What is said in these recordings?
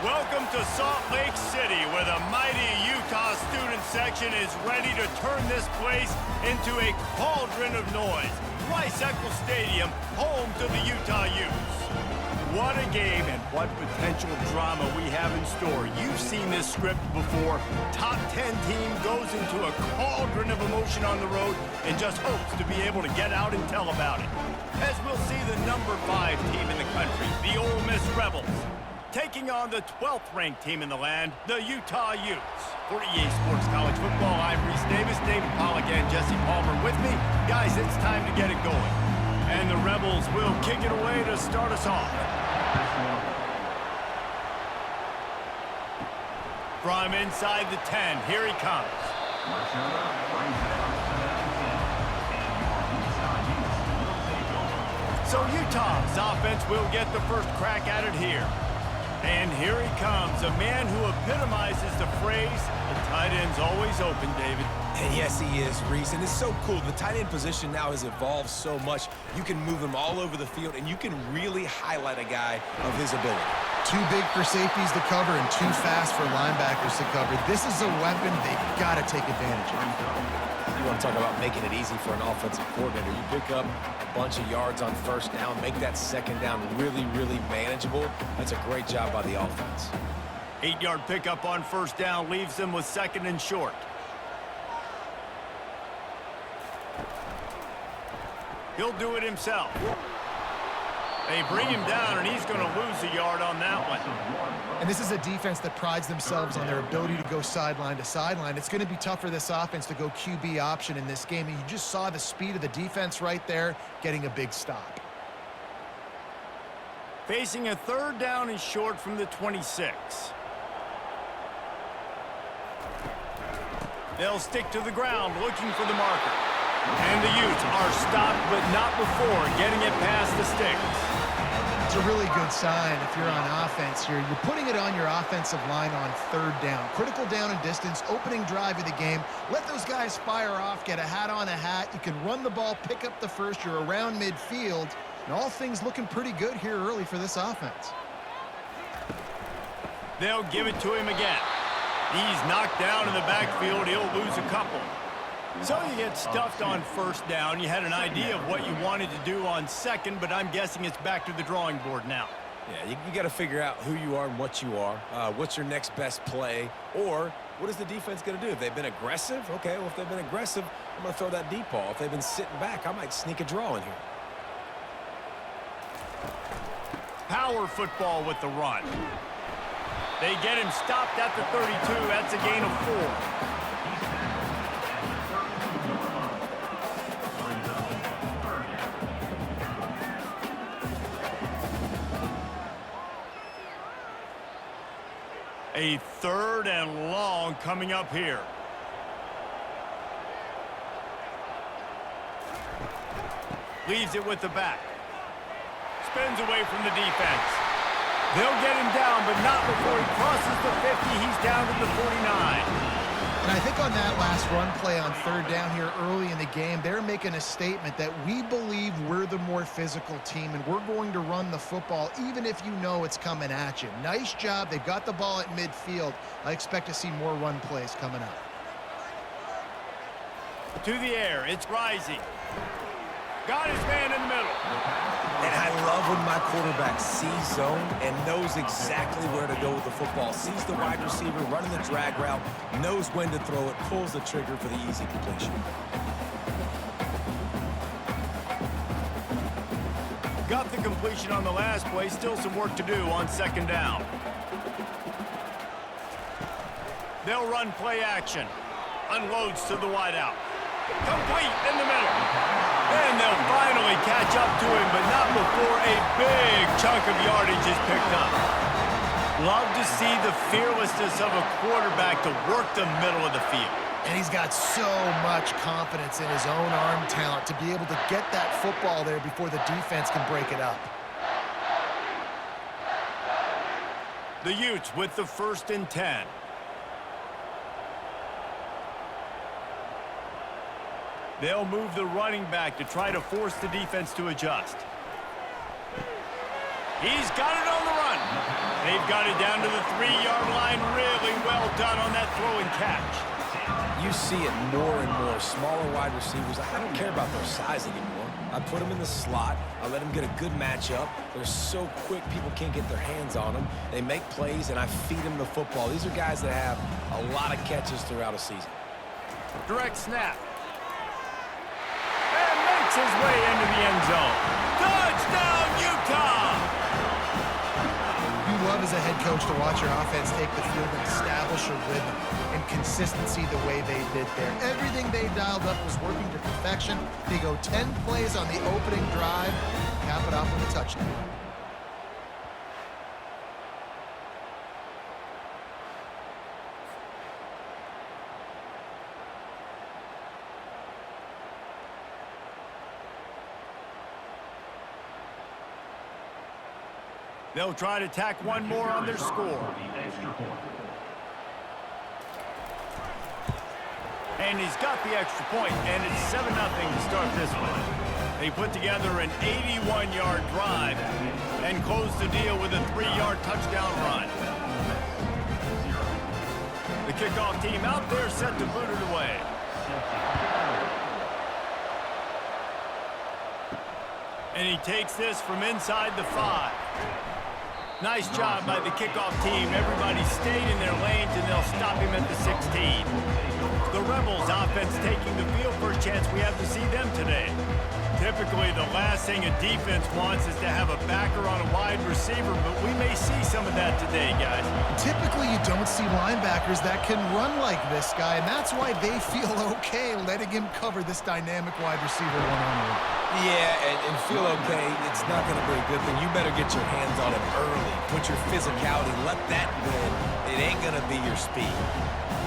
Welcome to Salt Lake City, where the mighty Utah student section is ready to turn this place into a cauldron of noise. Rice-Eccles Stadium, home to the Utah Utes. What a game and what potential drama we have in store. You've seen this script before. Top 10 team goes into a cauldron of emotion on the road and just hopes to be able to get out and tell about it. As we'll see the number 5 team in the country, the Ole Miss Rebels, taking on the 12th-ranked team in the land, the Utah Utes. For EA Sports College Football, I'm Reese Davis, David Pollock, and Jesse Palmer with me. Guys, it's time to get it going. And the Rebels will kick it away to start us off. From inside the 10, here he comes. So Utah's offense will get the first crack at it here. And here he comes, a man who epitomizes the phrase, the tight end's always open, David. And yes, he is, Reese, and it's so cool. The tight end position now has evolved so much. You can move him all over the field, and you can really highlight a guy of his ability. Too big for safeties to cover and too fast for linebackers to cover. This is a weapon they've got to take advantage of. You want to talk about making it easy for an offensive coordinator. You pick up a bunch of yards on first down, make that second down really, really manageable. That's a great job by the offense. 8-yard pickup on first down leaves them with second and short. He'll do it himself. They bring him down, and he's going to lose a yard on that one. And this is a defense that prides themselves on their ability to go sideline to sideline. It's going to be tough for this offense to go QB option in this game, and you just saw the speed of the defense right there, getting a big stop. Facing a third down and short from the 26. They'll stick to the ground looking for the marker. And the Utes are stopped, but not before getting it past the sticks. It's a really good sign if you're on offense here. You're putting it on your offensive line on third down. Critical down and distance, opening drive of the game. Let those guys fire off, get a hat on a hat. You can run the ball, pick up the first. You're around midfield. And all things looking pretty good here early for this offense. They'll give it to him again. He's knocked down in the backfield. He'll lose a couple. So you get stuffed on first down. You had an idea of what you wanted to do on second, but I'm guessing it's back to the drawing board now. Yeah, you got to figure out who you are and what you are. What's your next best play? Or what is the defense going to do? If they've been aggressive, okay, well, if they've been aggressive, I'm going to throw that deep ball. If they've been sitting back, I might sneak a draw in here. Power football with the run. They get him stopped at the 32. That's a gain of 4. A third and long coming up here. Leaves it with the back. Spins away from the defense. They'll get him down, but not before he crosses the 50. He's down to the 49. And I think on that last run play on third down here early in the game, they're making a statement that we believe we're the more physical team and we're going to run the football even if you know it's coming at you. Nice job. They've got the ball at midfield. I expect to see more run plays coming up. To the air. It's Rising. Got his man in the middle. And I love when my quarterback sees zone and knows exactly where to go with the football. Sees the wide receiver running the drag route, knows when to throw it, pulls the trigger for the easy completion. Got the completion on the last play. Still some work to do on second down. They'll run play action. Unloads to the wideout. Complete in the middle. And they'll finally catch up to him, but not before a big chunk of yardage is picked up. Love to see the fearlessness of a quarterback to work the middle of the field. And he's got so much confidence in his own arm talent to be able to get that football there before the defense can break it up. The Utes with the 1st and 10. They'll move the running back to try to force the defense to adjust. He's got it on the run. They've got it down to the 3-yard line. Really well done on that throw and catch. You see it more and more. Smaller wide receivers, I don't care about their size anymore. I put them in the slot. I let them get a good matchup. They're so quick, people can't get their hands on them. They make plays, and I feed them the football. These are guys that have a lot of catches throughout a season. Direct snap. And makes his way into the end zone. Touchdown, Utah! You love as a head coach to watch your offense take the field and establish a rhythm and consistency the way they did there. Everything they dialed up was working to perfection. They go 10 plays on the opening drive, cap it off with a touchdown. They'll try to tack one more on their score. And he's got the extra point, and it's 7-0 to start this one. They put together an 81-yard drive and close the deal with a 3-yard touchdown run. The kickoff team out there set to boot it away. And he takes this from inside the 5. Nice job by the kickoff team. Everybody stayed in their lanes, and they'll stop him at the 16. The Rebels offense taking the field. First chance we have to see them today. Typically, the last thing a defense wants is to have a backer on a wide receiver, but we may see some of that today, guys. Typically, you don't see linebackers that can run like this guy, and that's why they feel okay letting him cover this dynamic wide receiver one-on-one. Yeah, and feel okay, it's not going to be a good thing. You better get your hands on him early. Put your physicality, let that win. It ain't going to be your speed.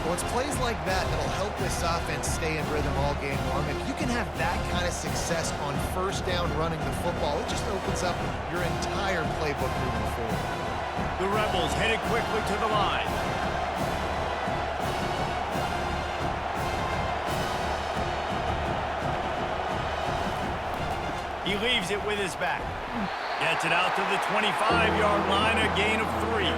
Well, it's plays like that that'll help this offense stay in rhythm all game long. If you can have that kind of success on first down running the football, it just opens up your entire playbook moving forward. The Rebels headed quickly to the line. He leaves it with his back. Gets it out to the 25-yard line, a gain of 3.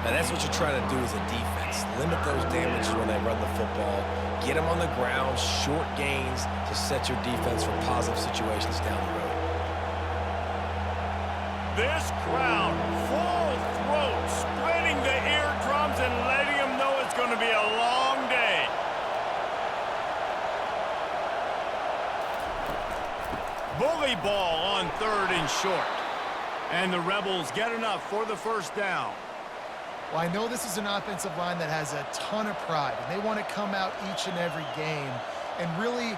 Now, that's what you're trying to do as a defense. Limit those damages when they run the football. Get them on the ground, short gains to set your defense for positive situations down the road. This crowd, full throat, spreading the eardrums and letting them know it's going to be a long day. Bully ball on 3rd and short. And the Rebels get enough for the first down. Well, I know this is an offensive line that has a ton of pride, and they want to come out each and every game and really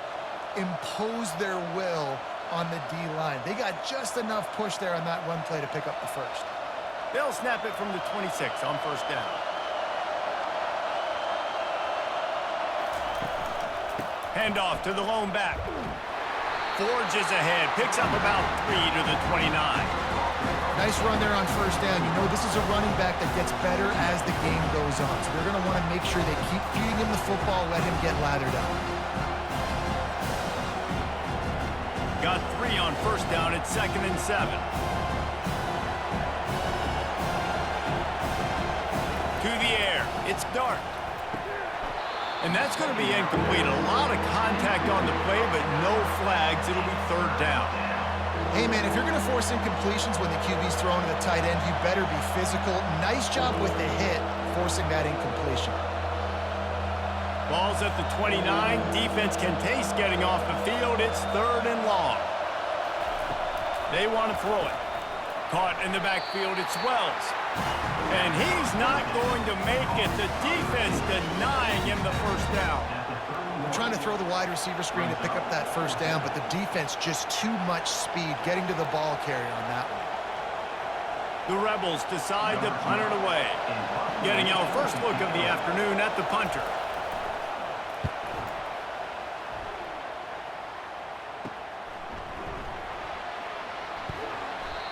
impose their will on the D-line. They got just enough push there on that run play to pick up the first. They'll snap it from the 26 on first down. Handoff to the lone back. Forges ahead, picks up about 3 to the 29. Nice run there on first down. You know this is a running back that gets better as the game goes on. So they're going to want to make sure they keep feeding him the football, let him get lathered up. Got 3 on first down at 2nd and 7. To the air. It's Dart. And that's going to be incomplete. A lot of contact on the play, but no flags. It'll be 3rd down. Hey, man, if you're going to force incompletions when the QB's throwing to the tight end, you better be physical. Nice job with the hit, forcing that incompletion. Ball's at the 29. Defense can taste getting off the field. It's 3rd and long. They want to throw it. Caught in the backfield, it's Wells. And he's not going to make it. The defense denying him the first down. Trying to throw the wide receiver screen to pick up that first down, but the defense just too much speed getting to the ball carrier on that one. The Rebels decide to punt it away. Getting our first look of the afternoon at the punter.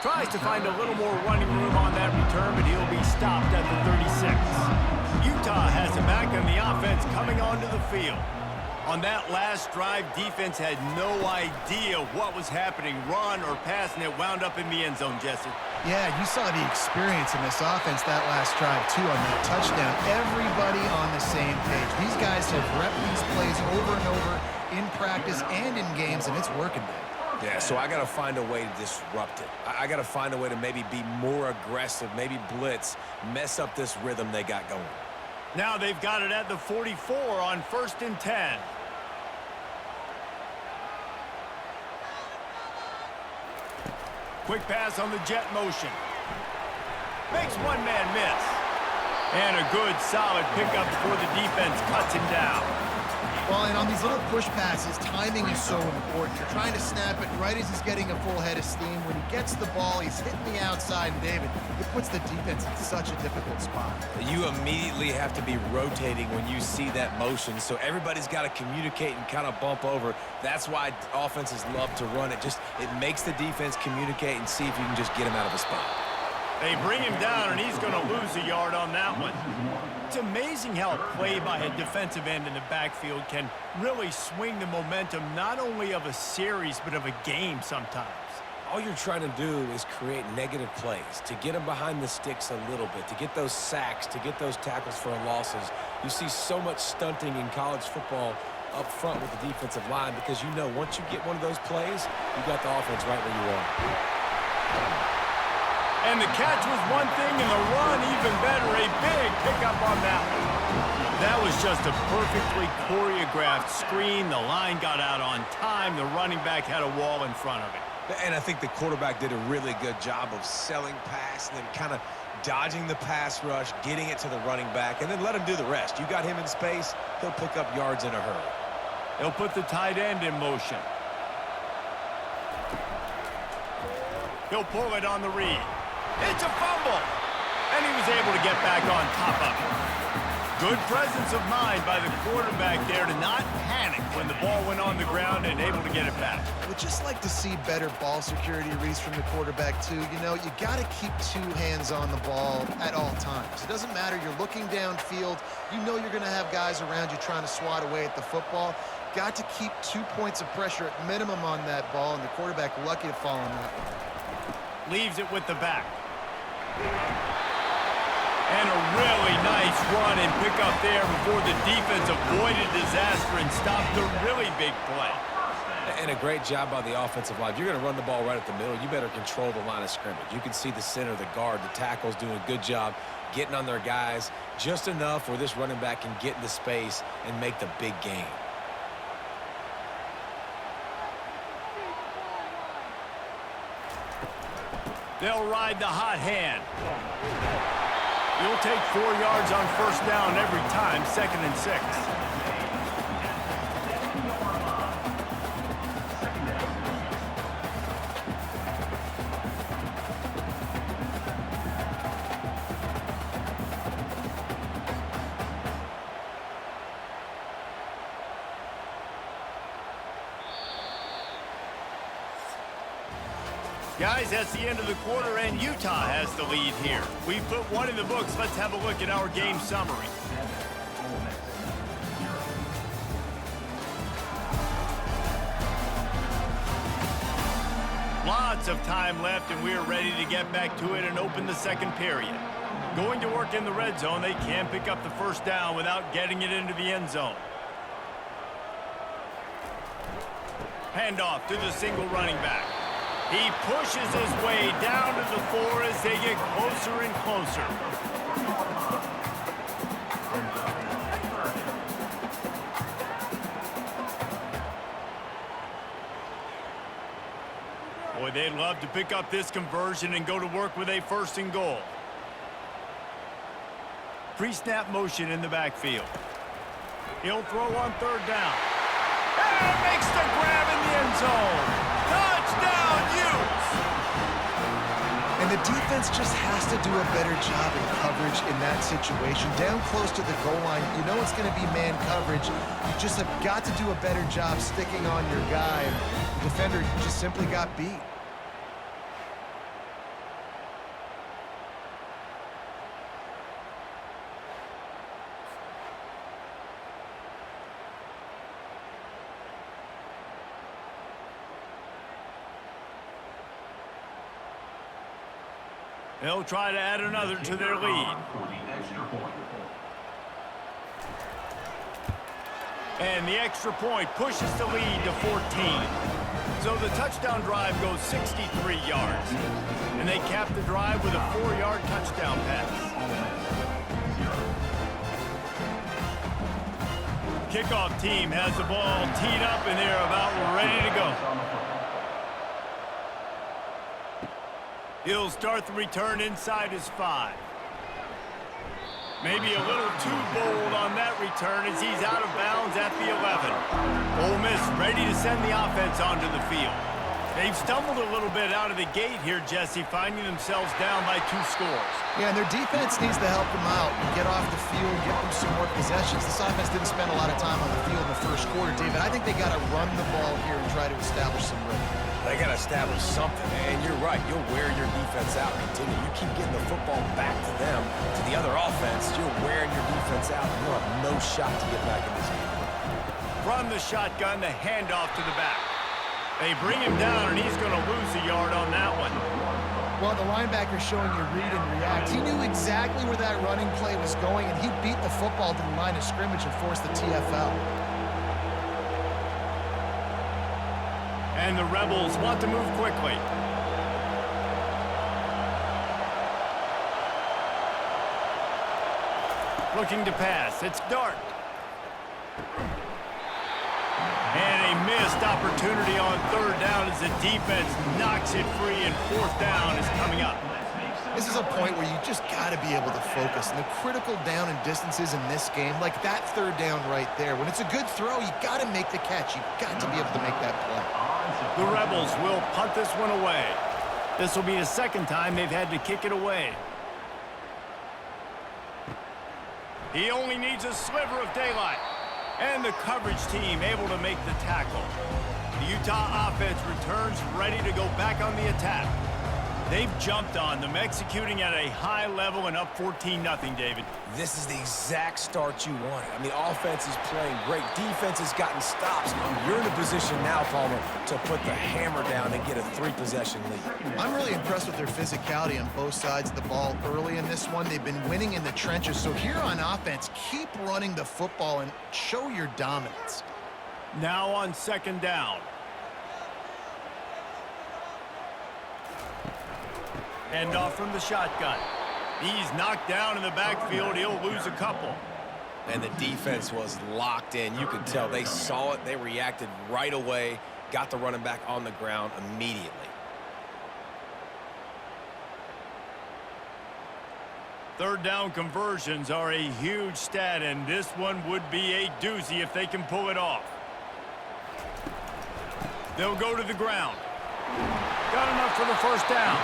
Tries to find a little more running room on that return, but he'll be stopped at the 36. Utah has him back, and the offense coming onto the field. On that last drive, defense had no idea what was happening, run or pass, and it wound up in the end zone, Jesse. Yeah, you saw the experience in this offense that last drive, too, on that touchdown. Everybody on the same page. These guys have repped these plays over and over in practice and in games, and it's working, man. Yeah, so I got to find a way to disrupt it. I got to find a way to maybe be more aggressive, maybe blitz, mess up this rhythm they got going. Now they've got it at the 44 on 1st and 10. Quick pass on the jet motion. Makes one man miss. And a good, solid pickup before the defense cuts him down. Well, and on these little push passes, timing is so important. You're trying to snap it right as he's getting a full head of steam. When he gets the ball, he's hitting the outside, and David, it puts the defense in such a difficult spot. You immediately have to be rotating when you see that motion, so everybody's got to communicate and kind of bump over. That's why offenses love to run it. It makes the defense communicate and see if you can just get him out of a spot. They bring him down, and he's going to lose a yard on that one. It's amazing how a play by a defensive end in the backfield can really swing the momentum not only of a series but of a game sometimes. All you're trying to do is create negative plays, to get them behind the sticks a little bit, to get those sacks, to get those tackles for losses. You see so much stunting in college football up front with the defensive line because you know once you get one of those plays, you got the offense right where you are. And the catch was one thing, and the run even better. A big pickup on that one. That was just a perfectly choreographed screen. The line got out on time. The running back had a wall in front of it. And I think the quarterback did a really good job of selling pass and then kind of dodging the pass rush, getting it to the running back, and then let him do the rest. You got him in space, he'll pick up yards in a hurry. He'll put the tight end in motion. He'll pull it on the read. It's a fumble, and he was able to get back on top of it. Good presence of mind by the quarterback there to not panic when the ball went on the ground and able to get it back. I would just like to see better ball security, Reese, from the quarterback, too. You know, you got to keep two hands on the ball at all times. It doesn't matter. You're looking downfield. You know you're going to have guys around you trying to swat away at the football. Got to keep 2 points of pressure at minimum on that ball, and the quarterback lucky to fall on that one. Leaves it with the back. And a really nice run and pick up there before the defense avoided disaster and stopped the really big play. And a great job by the offensive line. If you're going to run the ball right at the middle, you better control the line of scrimmage. You can see the center, the guard, the tackles doing a good job getting on their guys just enough where this running back can get into space and make the big game. They'll ride the hot hand. You'll take 4 yards on 1st down every time, 2nd and 6. Guys, that's the end of the quarter, and Utah has the lead here. We've put one in the books. Let's have a look at our game summary. Lots of time left, and we are ready to get back to it and open the second period. Going to work in the red zone, they can pick up the 1st down without getting it into the end zone. Handoff to the single running back. He pushes his way down to the 4 as they get closer and closer. Boy, they'd love to pick up this conversion and go to work with a 1st and goal. Pre-snap motion in the backfield. He'll throw on 3rd down. And makes the grab in the end zone. Touchdown, Utes! And the defense just has to do a better job in coverage in that situation. Down close to the goal line, you know it's going to be man coverage. You just have got to do a better job sticking on your guy. The defender just simply got beat. They'll try to add another to their lead. And the extra point pushes the lead to 14. So the touchdown drive goes 63 yards. And they cap the drive with a 4-yard touchdown pass. Kickoff team has the ball teed up and they're about ready to go. He'll start the return inside his 5. Maybe a little too bold on that return as he's out of bounds at the 11. Ole Miss ready to send the offense onto the field. They've stumbled a little bit out of the gate here, Jesse, finding themselves down by 2 scores. Yeah, and their defense needs to help them out and get off the field, get them some more possessions. This offense didn't spend a lot of time on the field in the first quarter, David. I think they got to run the ball here and try to establish some rhythm. They got to establish something, and you're right. You'll wear your defense out. Continue. You keep getting the football back to them, to the other offense. You're wearing your defense out, and you'll have no shot to get back in this game. From the shotgun, the handoff to the back. They bring him down, and he's going to lose a yard on that one. Well, the linebacker showing you read and react. He knew exactly where that running play was going, and he beat the football to the line of scrimmage and forced the TFL. And the Rebels want to move quickly. Looking to pass. It's Dart. And a missed opportunity on 3rd down as the defense knocks it free, and 4th down is coming up. This is a point where you just got to be able to focus. And the critical down and distances in this game, like that 3rd down right there, when it's a good throw, you got to make the catch. You got to be able to make that play. The Rebels will punt this one away. This will be the 2nd time they've had to kick it away. He only needs a sliver of daylight. And the coverage team able to make the tackle. The Utah offense returns ready to go back on the attack. They've jumped on them, executing at a high level and up 14-0, David. This is the exact start you wanted. I mean, offense is playing great. Defense has gotten stops. You're in a position now, Palmer, to put the hammer down and get a 3-possession lead. I'm really impressed with their physicality on both sides of the ball early in this one. They've been winning in the trenches. So here on offense, keep running the football and show your dominance. Now on 2nd down. Hand off from the shotgun. He's knocked down in the backfield. He'll lose a couple. And the defense was locked in. You could tell they saw it. They reacted right away. Got the running back on the ground immediately. Third down conversions are a huge stat, and this one would be a doozy if they can pull it off. They'll go to the ground. Got enough for the 1st down.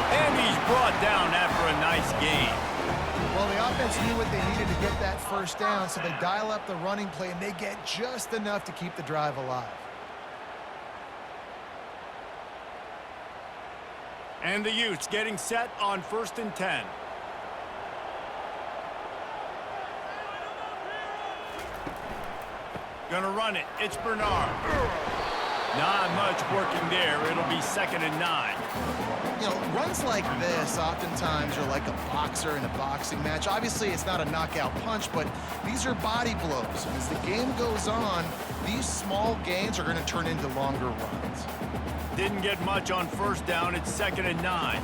And he's brought down after a nice gain. Well, the offense knew what they needed to get that 1st down, so they dial up the running play, and they get just enough to keep the drive alive. And the Utes getting set on 1st and 10. Gonna run it. It's Bernard. Not much working there. It'll be 2nd and 9. You know, runs like this oftentimes are like a boxer in a boxing match. Obviously, it's not a knockout punch, but these are body blows. As the game goes on, these small gains are going to turn into longer runs. Didn't get much on 1st down. It's 2nd and 9.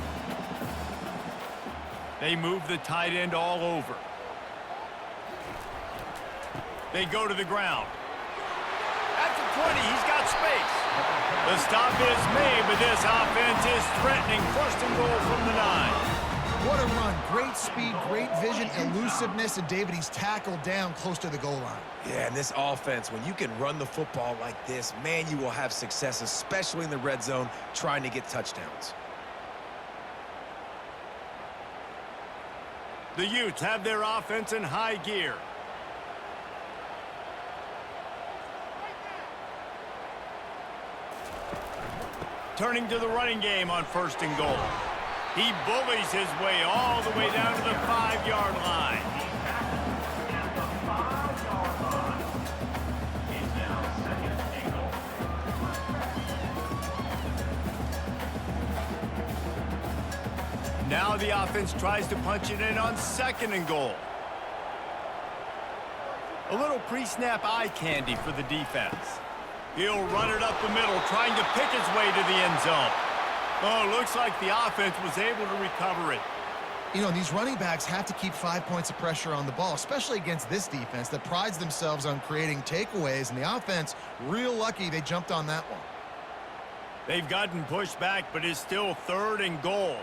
They move the tight end all over. They go to the ground. At the 20, he's got space. The stop is made, but this offense is threatening 1st and goal from the 9. What a run. Great speed, great vision, elusiveness, and David, he's tackled down close to the goal line. Yeah, and this offense, when you can run the football like this, man, you will have success, especially in the red zone, trying to get touchdowns. The Utes have their offense in high gear. Turning to the running game on 1st and goal. He bullies his way all the way down to the 5-yard line. Now the offense tries to punch it in on 2nd and goal. A little pre-snap eye candy for the defense. He'll run it up the middle, trying to pick his way to the end zone. Oh, looks like the offense was able to recover it. You know, these running backs have to keep 5 points of pressure on the ball, especially against this defense that prides themselves on creating takeaways, and the offense, real lucky they jumped on that one. They've gotten pushed back, but it's still 3rd and goal.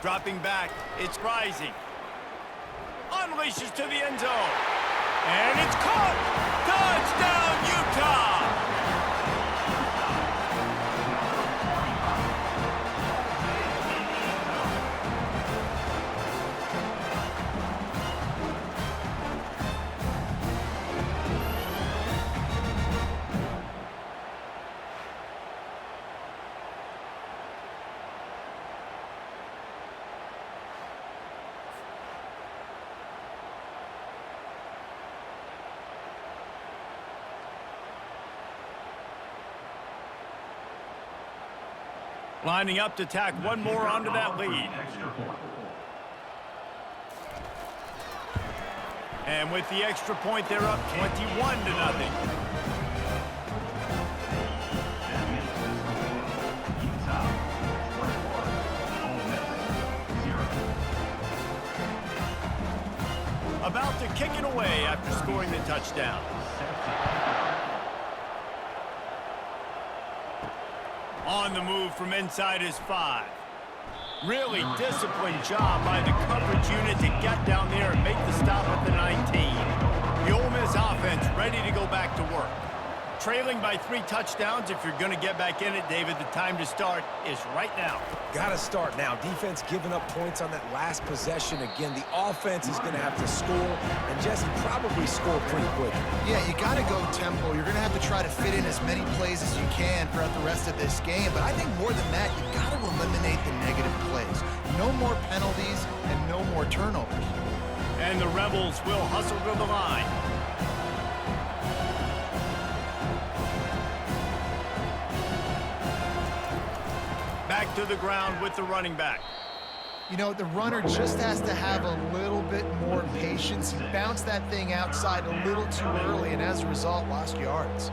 Dropping back, it's rising. Unleashes to the end zone. And it's caught! Touchdown, Utah! Lining up to tack one more onto that lead. And with the extra point, they're up 21-0. About to kick it away after scoring the touchdown. On the move from inside his 5. Really disciplined job by the coverage unit to get down there and make the stop at the 19. The Ole Miss offense ready to go back to work. Trailing by 3 touchdowns. If you're going to get back in it, David, the time to start is right now. Got to start now. Defense giving up points on that last possession. Again, the offense is going to have to score, and Jesse probably score pretty quick. Yeah, you got to go tempo. You're going to have to try to fit in as many plays as you can throughout the rest of this game. But I think more than that, you got to eliminate the negative plays. No more penalties and no more turnovers. And the Rebels will hustle to the line. Back to the ground with the running back. You know, the runner just has to have a little bit more patience. He bounced that thing outside a little too early, and as a result, lost yards.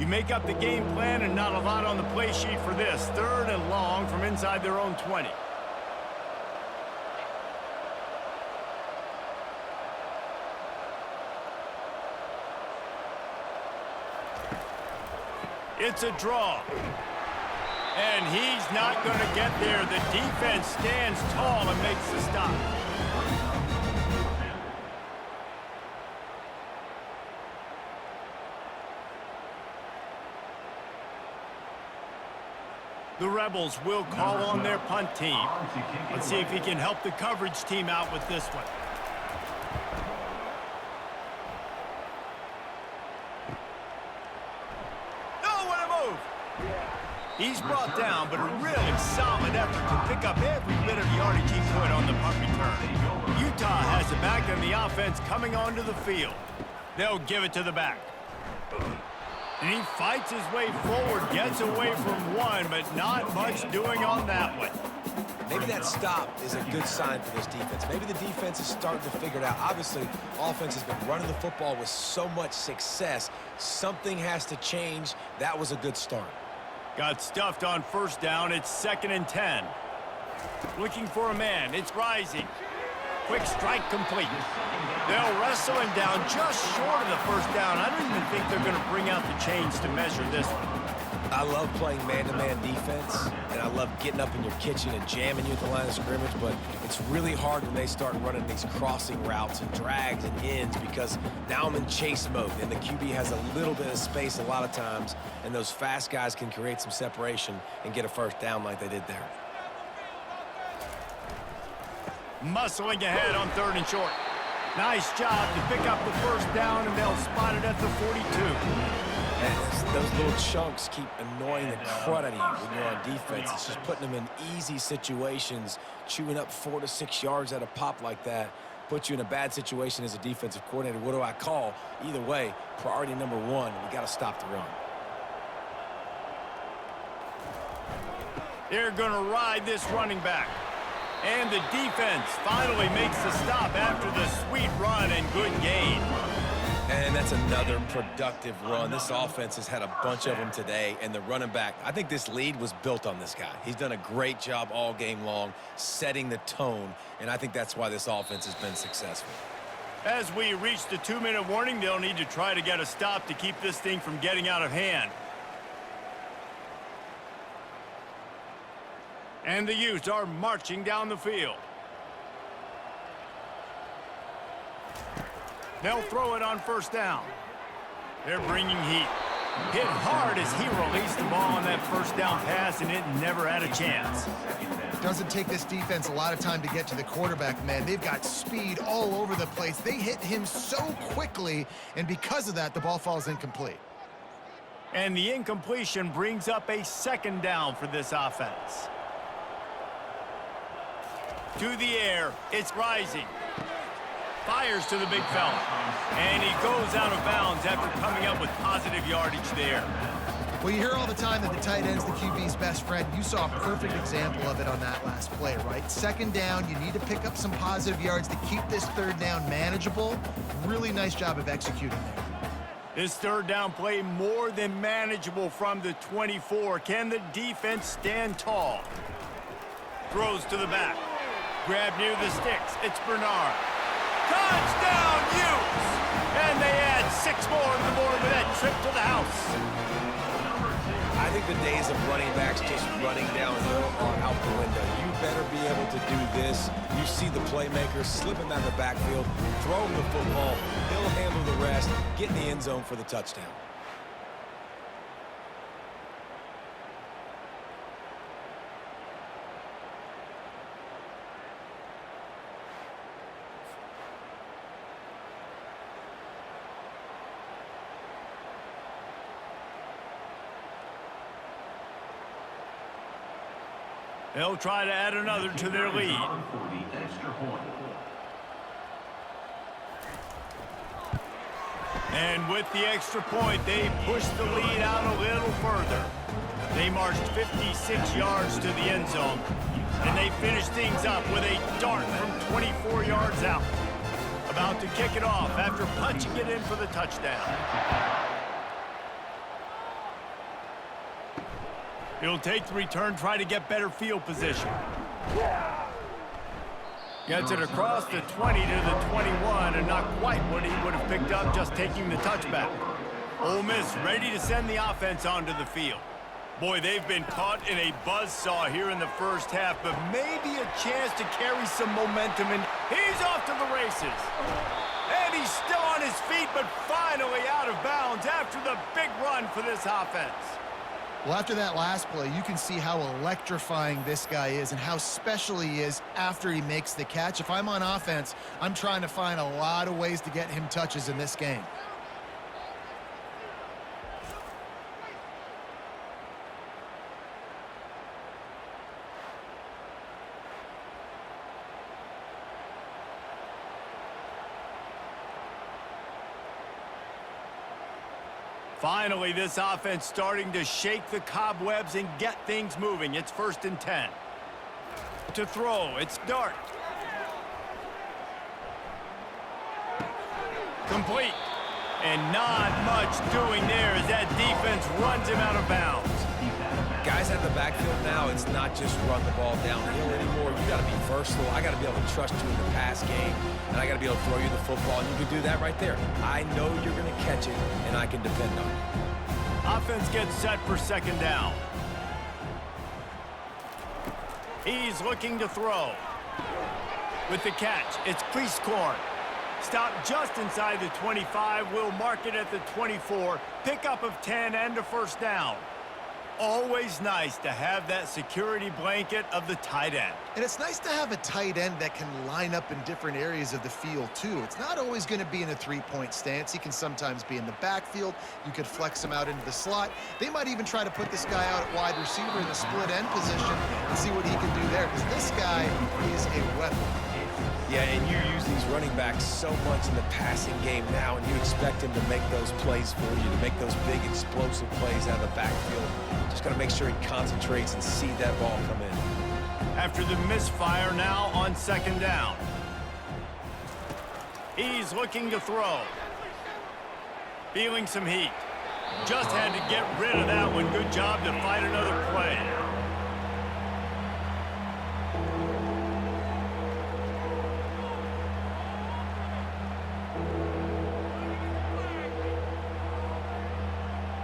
You make up the game plan and not a lot on the play sheet for this. 3rd and long from inside their own 20. It's a draw. And he's not going to get there. The defense stands tall and makes the stop. The Rebels will call on their punt team. Let's see if he can help the coverage team out with this one. He's brought down, but a really solid effort to pick up every bit of yardage he could on the punt return. Utah has it back, and the offense coming onto the field. They'll give it to the back. And he fights his way forward, gets away from one, but not much doing on that one. Maybe that stop is a good sign for this defense. Maybe the defense is starting to figure it out. Obviously, offense has been running the football with so much success. Something has to change. That was a good start. Got stuffed on 1st down. It's 2nd and 10. Looking for a man. It's rising. Quick strike complete. They'll wrestle him down just short of the 1st down. I don't even think they're going to bring out the chains to measure this one. I love playing man-to-man defense, and I love getting up in your kitchen and jamming you at the line of scrimmage, but it's really hard when they start running these crossing routes and drags and ends because now I'm in chase mode, and the QB has a little bit of space a lot of times, and those fast guys can create some separation and get a 1st down like they did there. Muscling ahead on 3rd and short. Nice job to pick up the 1st down, and they'll spot it at the 42. And those little chunks keep annoying the crud out of you when you're on defense. It's just putting them in easy situations, chewing up 4 to 6 yards at a pop like that. Put you in a bad situation as a defensive coordinator. What do I call? Either way, priority number one, we got to stop the run. They're going to ride this running back. And the defense finally makes the stop after the sweet run and good gain. And that's another productive run. This offense has had a bunch of them today, and the running back, I think this lead was built on this guy. He's done a great job all game long, setting the tone, and I think that's why this offense has been successful. As we reach the 2-minute warning, they'll need to try to get a stop to keep this thing from getting out of hand. And the Utes are marching down the field. They'll throw it on first down. They're bringing heat. Hit hard as he released the ball on that first down pass, and it never had a chance. Doesn't take this defense a lot of time to get to the quarterback, man. They've got speed all over the place. They hit him so quickly, and because of that, the ball falls incomplete. And the incompletion brings up a second down for this offense. To the air, it's rising. Fires to the big fella. And he goes out of bounds after coming up with positive yardage there. Well, you hear all the time that the tight end's the QB's best friend. You saw a perfect example of it on that last play, right? Second down, you need to pick up some positive yards to keep this third down manageable. Really nice job of executing there. This third down play more than manageable from the 24. Can the defense stand tall? Throws to the back. Grab near the sticks. It's Bernard. Touchdown, Utes! And they add 6 more to the board with that trip to the house. I think the days of running backs just running downhill are out the window. You better be able to do this. You see the playmaker slipping down the backfield, throwing the football. He'll handle the rest, get in the end zone for the touchdown. They'll try to add another to their lead. And with the extra point, they push the lead out a little further. They marched 56 yards to the end zone, and they finished things up with a dart from 24 yards out. About to kick it off after punching it in for the touchdown. He'll take the return, try to get better field position. Gets it across the 20 to the 21, and not quite what he would have picked up just taking the touchback. Ole Miss ready to send the offense onto the field. Boy, they've been caught in a buzzsaw here in the first half, but maybe a chance to carry some momentum, and he's off to the races. And he's still on his feet, but finally out of bounds after the big run for this offense. Well, after that last play, you can see how electrifying this guy is and how special he is after he makes the catch. If I'm on offense, I'm trying to find a lot of ways to get him touches in this game. Finally, this offense starting to shake the cobwebs and get things moving. It's 1st and 10. To throw, it's Dart. Complete. And not much doing there as that defense runs him out of bounds. Guys at the backfield now, it's not just run the ball downhill anymore. You got to be versatile. I got to be able to trust you in the pass game, and I got to be able to throw you the football, and you can do that right there. I know you're going to catch it, and I can depend on it. Offense gets set for 2nd down. He's looking to throw. With the catch, it's Cleasecorn. Stopped just inside the 25. We'll mark it at the 24. Pickup of 10 and a 1st down. Always nice to have that security blanket of the tight end. And it's nice to have a tight end that can line up in different areas of the field, too. It's not always going to be in a three-point stance. He can sometimes be in the backfield. You could flex him out into the slot. They might even try to put this guy out at wide receiver in the split end position and see what he can do there, because this guy is a weapon. Yeah, and you use these running back so much in the passing game now, and you expect him to make those plays for you, to make those big explosive plays out of the backfield. Just got to make sure he concentrates and see that ball come in. After the misfire, now on second down. He's looking to throw. Feeling some heat. Just had to get rid of that one. Good job to fight another play.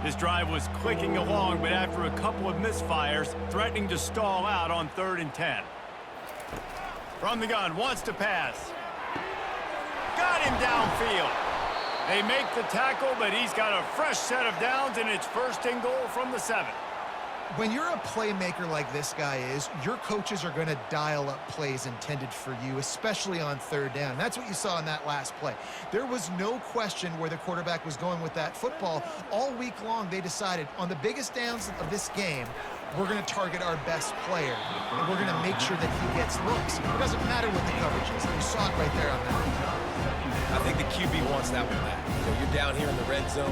This drive was clicking along, but after a couple of misfires, threatening to stall out on 3rd and 10. From the gun, wants to pass. Got him downfield. They make the tackle, but he's got a fresh set of downs, and it's 1st and goal from the 7. When you're a playmaker like this guy is, your coaches are going to dial up plays intended for you, especially on 3rd down. That's what you saw in that last play. There was no question where the quarterback was going with that football. All week long, they decided on the biggest downs of this game, we're going to target our best player, and we're going to make sure that he gets looks. It doesn't matter what the coverage is. You saw it right there on that. I think the QB wants that one back. You know, you're down here in the red zone,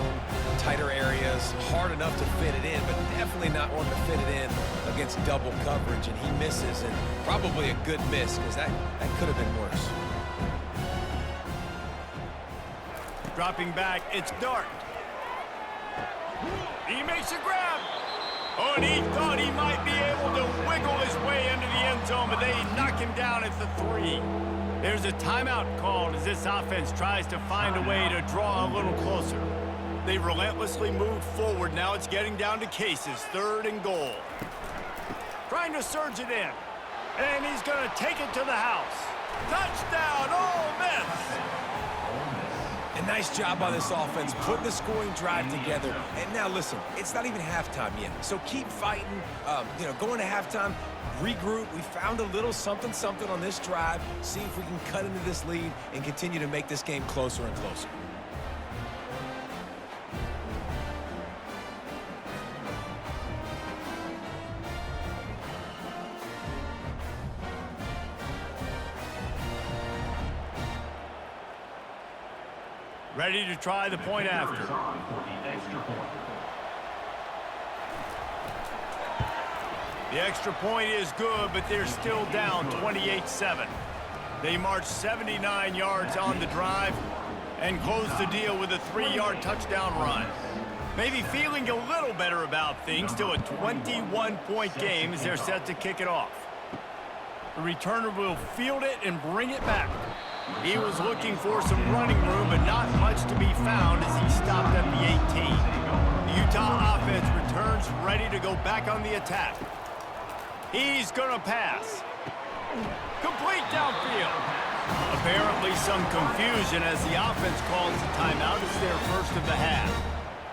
tighter areas, hard enough to fit it in, but definitely not wanting to fit it in against double coverage, and he misses, and probably a good miss, because that could have been worse. Dropping back, it's Dart. He makes a grab. Oh, and he thought he might be able to wiggle his way into the end zone, but they knock him down at the 3. There's a timeout called as this offense tries to find a way to draw a little closer. They relentlessly moved forward. Now it's getting down to cases. 3rd and goal. Trying to surge it in. And he's going to take it to the house. Touchdown, Ole Miss! A nice job by this offense, putting the scoring drive together. And now, listen, it's not even halftime yet. So keep fighting, going to halftime, regroup. We found a little something on this drive. See if we can cut into this lead and continue to make this game closer and closer. Ready to try the point after. The extra point is good, but they're still down 28-7. They march 79 yards on the drive and close the deal with a 3-yard touchdown run. Maybe feeling a little better about things. Still a 21-point game as they're set to kick it off. The returner will field it and bring it back. He was looking for some running room, but not much to be found as he stopped at the 18. The Utah offense returns ready to go back on the attack. He's going to pass. Complete downfield. Apparently some confusion as the offense calls the timeout. It's their first of the half.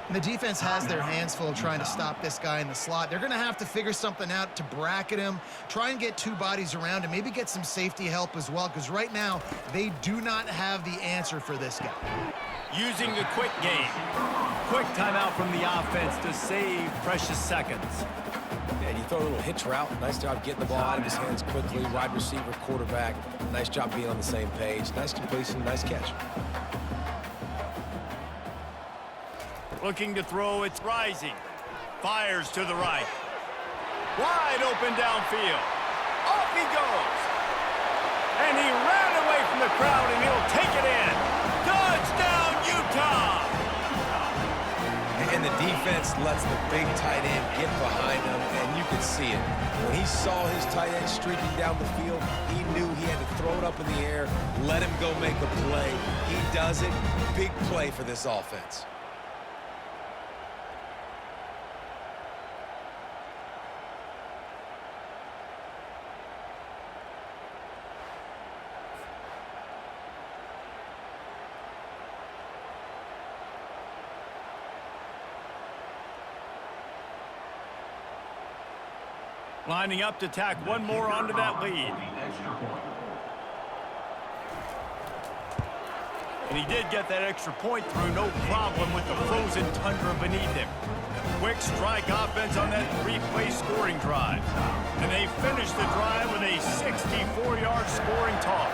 And the defense has their hands full trying to stop this guy in the slot. They're going to have to figure something out to bracket him, try and get 2 bodies around him, maybe get some safety help as well, because right now they do not have the answer for this guy. Using the quick game. Quick timeout from the offense to save precious seconds. And you throw a little hitch route. Nice job getting the ball out of his hands quickly. Wide receiver, quarterback. Nice job being on the same page. Nice completion, nice catch. Looking to throw, it's rising. Fires to the right. Wide open downfield. Off he goes. And he ran away from the crowd, and he'll take it in. Touchdown, Utah! And the defense lets the big tight end get behind him, and you can see it. When he saw his tight end streaking down the field, he knew he had to throw it up in the air, let him go make a play. He does it. Big play for this offense. Lining up to tack one more onto that lead. And he did get that extra point through, no problem with the frozen tundra beneath him. Quick strike offense on that 3-play scoring drive. And they finish the drive with a 64-yard scoring toss.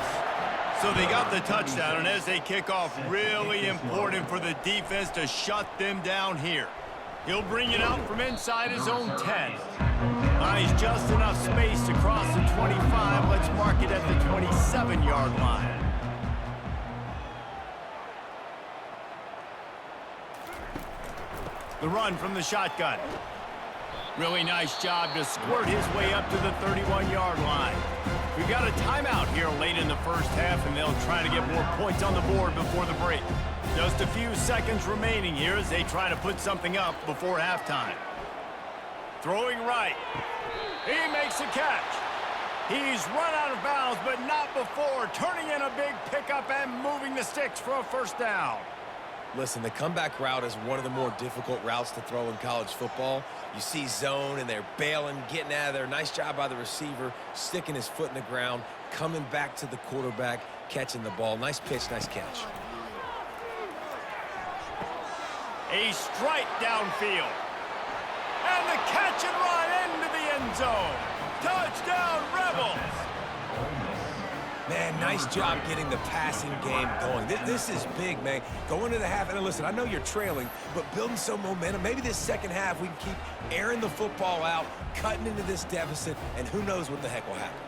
So they got the touchdown, and as they kick off, really important for the defense to shut them down here. He'll bring it out from inside his own 10. Nice, just enough space to cross the 25. Let's mark it at the 27-yard line. The run from the shotgun. Really nice job to squirt his way up to the 31-yard line. We've got a timeout here late in the first half, and they'll try to get more points on the board before the break. Just a few seconds remaining here as they try to put something up before halftime. Throwing right. He makes a catch. He's run out of bounds, but not before turning in a big pickup and moving the sticks for a first down. Listen, the comeback route is one of the more difficult routes to throw in college football. You see zone, and they're bailing, getting out of there. Nice job by the receiver, sticking his foot in the ground, coming back to the quarterback, catching the ball. Nice pitch, nice catch. A strike downfield. And the catch and run into the end zone. Touchdown, Rebels! Man, nice job getting the passing game going. This is big, man. Go into the half, and listen, I know you're trailing, but building some momentum. Maybe this second half we can keep airing the football out, cutting into this deficit, and who knows what the heck will happen.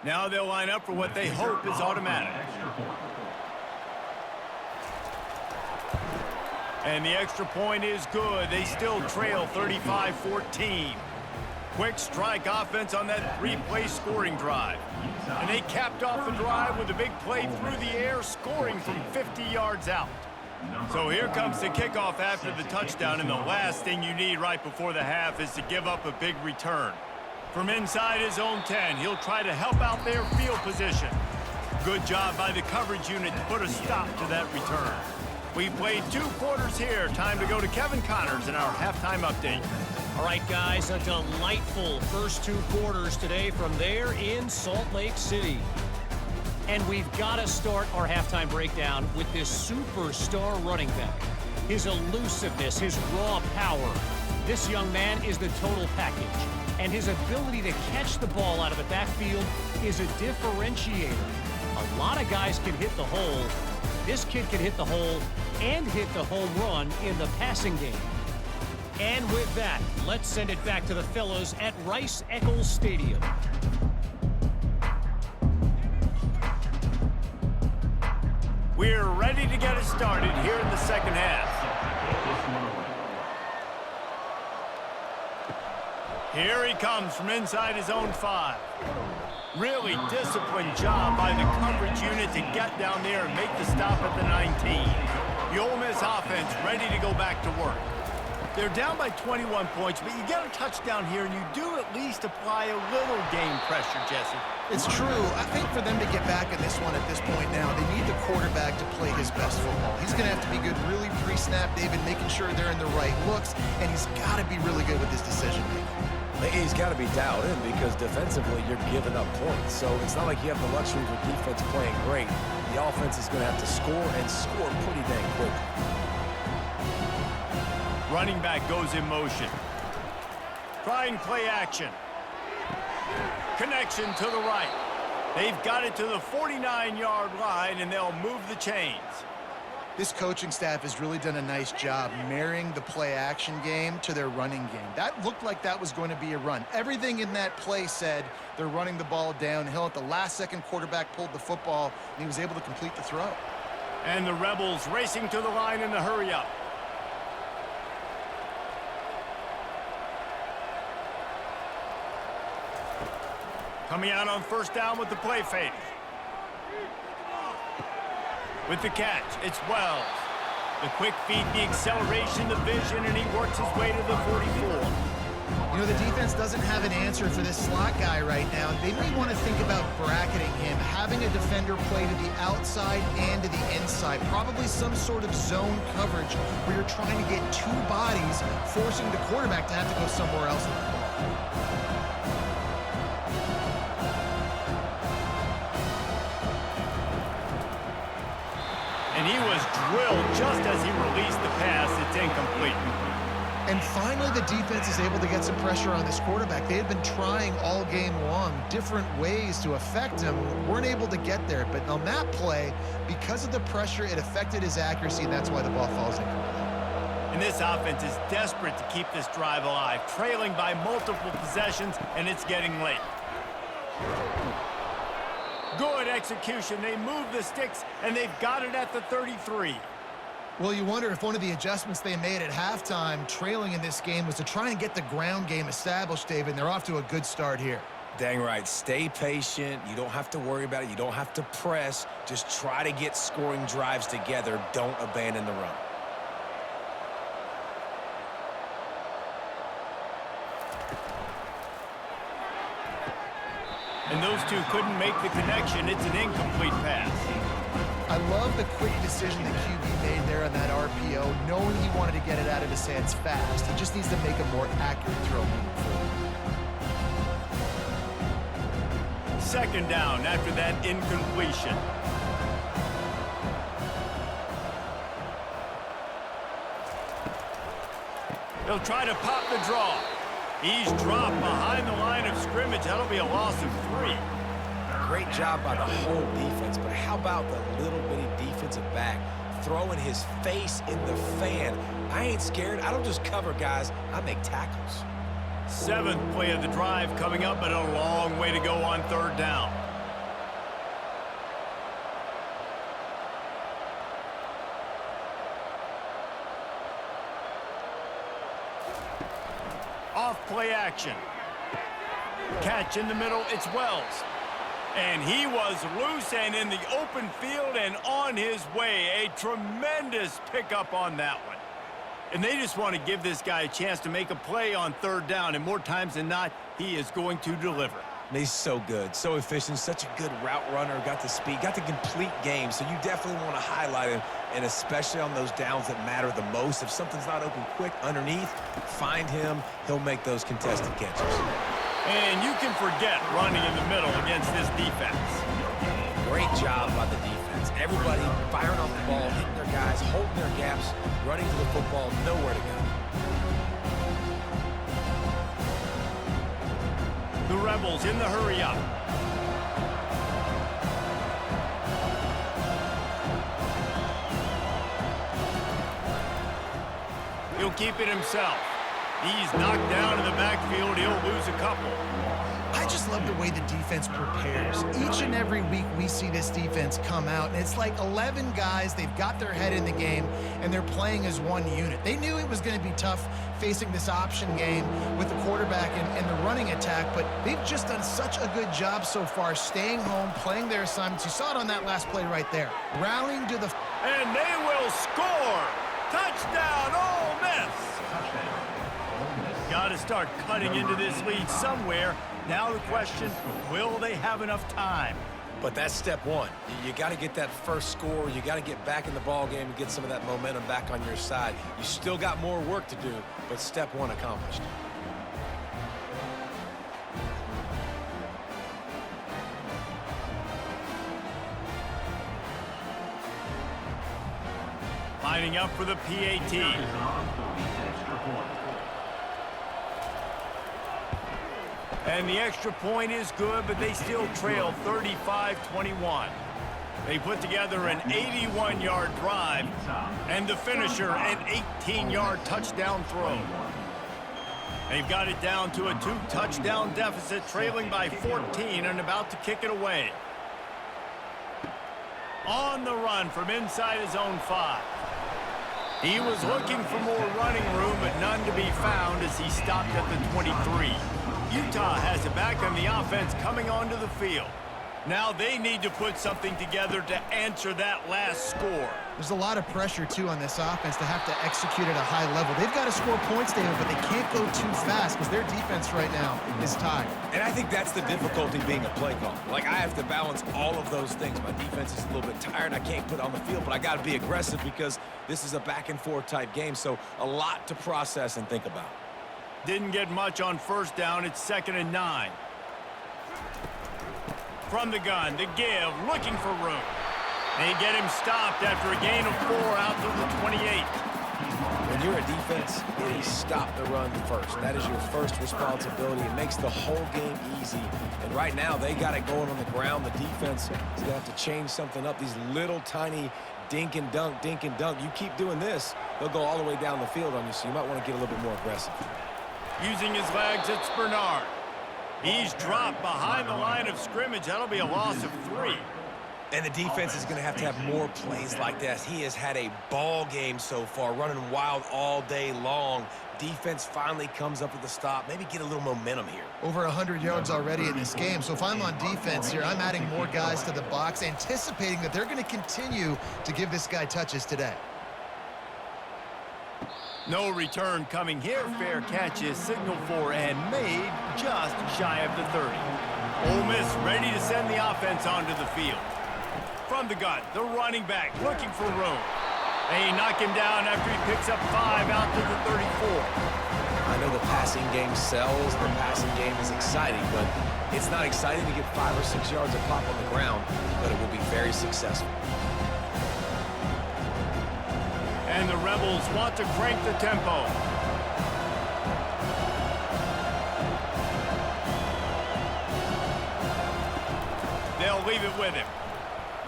Now they'll line up for what they hope is automatic. And the extra point is good. They still trail 35-14. Quick strike offense on that three-play scoring drive. And they capped off the drive with a big play through the air, scoring from 50 yards out. So here comes the kickoff after the touchdown, and the last thing you need right before the half is to give up a big return. From inside his own 10, he'll try to help out their field position. Good job by the coverage unit to put a stop to that return. We've played 2 quarters here. Time to go to Kevin Connors in our halftime update. All right, guys, a delightful first 2 quarters today from there in Salt Lake City. And we've got to start our halftime breakdown with this superstar running back. His elusiveness, his raw power. This young man is the total package. And his ability to catch the ball out of the backfield is a differentiator. A lot of guys can hit the hole. This kid can hit the hole and hit the home run in the passing game. And with that, let's send it back to the fellows at Rice-Eccles Stadium. We're ready to get it started here in the second half. Here he comes from inside his own 5. Really disciplined job by the coverage unit to get down there and make the stop at the 19. The Ole Miss offense ready to go back to work. They're down by 21 points, but you get a touchdown here, and you do at least apply a little game pressure, Jesse. It's true. I think for them to get back in this one at this point now, they need the quarterback to play his best football. He's going to have to be good really pre-snap, David, making sure they're in the right looks, and he's got to be really good with his decision-making. He's got to be dialed in because defensively you're giving up points. So it's not like you have the luxury of the defense playing great. The offense is going to have to score and score pretty dang quickly. Running back goes in motion. Trying play action. Connection to the right. They've got it to the 49-yard line, and they'll move the chains. This coaching staff has really done a nice job marrying the play-action game to their running game. That looked like that was going to be a run. Everything in that play said they're running the ball downhill. At the last second, quarterback pulled the football, and he was able to complete the throw. And the Rebels racing to the line in the hurry-up. Coming out on first down with the play fake. With the catch, it's Wells. The quick feed, the acceleration, the vision, and he works his way to the 44. You know, the defense doesn't have an answer for this slot guy right now. They may want to think about bracketing him, having a defender play to the outside and to the inside. Probably some sort of zone coverage where you're trying to get 2 bodies, forcing the quarterback to have to go somewhere else. he was drilled just as he released the pass. It's incomplete. And finally, the defense is able to get some pressure on this quarterback. They had been trying all game long different ways to affect him. Weren't able to get there. But on that play, because of the pressure, it affected his accuracy, and that's why the ball falls incomplete. And this offense is desperate to keep this drive alive, trailing by multiple possessions, and it's getting late. Good execution. They move the sticks, and they've got it at the 33. Well, you wonder if one of the adjustments they made at halftime, trailing in this game, was to try and get the ground game established, David, and they're off to a good start here. Dang right. Stay patient. You don't have to worry about it. You don't have to press. Just try to get scoring drives together. Don't abandon the run. And those two couldn't make the connection. It's an incomplete pass. I love the quick decision the QB made there on that RPO, knowing he wanted to get it out of his hands fast. He just needs to make a more accurate throw moving forward. Second down after that incompletion. He'll try to pop the draw. He's dropped behind the line of scrimmage. That'll be a loss of 3. Great job by the whole defense, but how about the little bitty defensive back throwing his face in the fan? I ain't scared. I don't just cover guys. I make tackles. 7th play of the drive coming up, but a long way to go on third down. Off play action. Catch in the middle. It's Wells. And he was loose and in the open field and on his way. A tremendous pickup on that one. And they just want to give this guy a chance to make a play on third down. And more times than not, he is going to deliver. He's so good, so efficient, such a good route runner, got the speed, got the complete game. So you definitely want to highlight him, and especially on those downs that matter the most. If something's not open quick underneath, find him. He'll make those contested catches. And you can forget running in the middle against this defense. Great job by the defense. Everybody firing off the ball, hitting their guys, holding their gaps, running to the football, nowhere to go. The Rebels in the hurry up. He'll keep it himself. He's knocked down in the backfield. He'll lose a couple. I just love the way the defense prepares. Each and every week we see this defense come out, and it's like 11 guys. They've got their head in the game, and they're playing as one unit. They knew it was going to be tough facing this option game with the quarterback and the running attack, but they've just done such a good job so far staying home, playing their assignments. You saw it on that last play right there. Rallying to the... And they will score! Touchdown, Ole Miss! Got to start cutting into this lead somewhere. Now the question, will they have enough time? But that's step one. You got to get that first score. You got to get back in the ball game and get some of that momentum back on your side. You still got more work to do, but step one accomplished. Lining up for the PAT. And the extra point is good, but they still trail 35-21. They put together an 81-yard drive, and the finisher, an 18-yard touchdown throw. They've got it down to a 2-touchdown deficit, trailing by 14 and about to kick it away. On the run from inside his own 5. He was looking for more running room, but none to be found as he stopped at the 23. Utah has it back on the offense coming onto the field. Now they need to put something together to answer that last score. There's a lot of pressure, too, on this offense to have to execute at a high level. They've got to score points, David, but they can't go too fast because their defense right now is tired. And I think that's the difficulty being a play caller. Like, I have to balance all of those things. My defense is a little bit tired. I can't put it on the field, but I got to be aggressive because this is a back-and-forth type game, so a lot to process and think about. Didn't get much on first down. It's 2nd and 9. From the gun, the give, looking for room. They get him stopped after a gain of 4 out to the 28. When you're a defense, it is stop the run first. That is your first responsibility. It makes the whole game easy. And right now, they got it going on the ground. The defense is going to have to change something up. These little tiny dink and dunk, dink and dunk. You keep doing this, they'll go all the way down the field on you, so you might want to get a little bit more aggressive. Using his legs, it's Bernard. He's dropped behind the line of scrimmage. That'll be a loss of 3. And the defense is going to have more plays like this. He has had a ball game so far, running wild all day long. Defense finally comes up with a stop. Maybe get a little momentum here. Over 100 yards already in this game. So if I'm on defense here, I'm adding more guys to the box, anticipating that they're going to continue to give this guy touches today. No return coming here. Fair catch is signaled for and made just shy of the 30. Ole Miss ready to send the offense onto the field. From the gun, the running back looking for room. They knock him down after he picks up 5 out to the 34. I know the passing game sells, the passing game is exciting, but it's not exciting to get 5 or 6 yards of pop on the ground, but it will be very successful. And the Rebels want to crank the tempo. They'll leave it with him.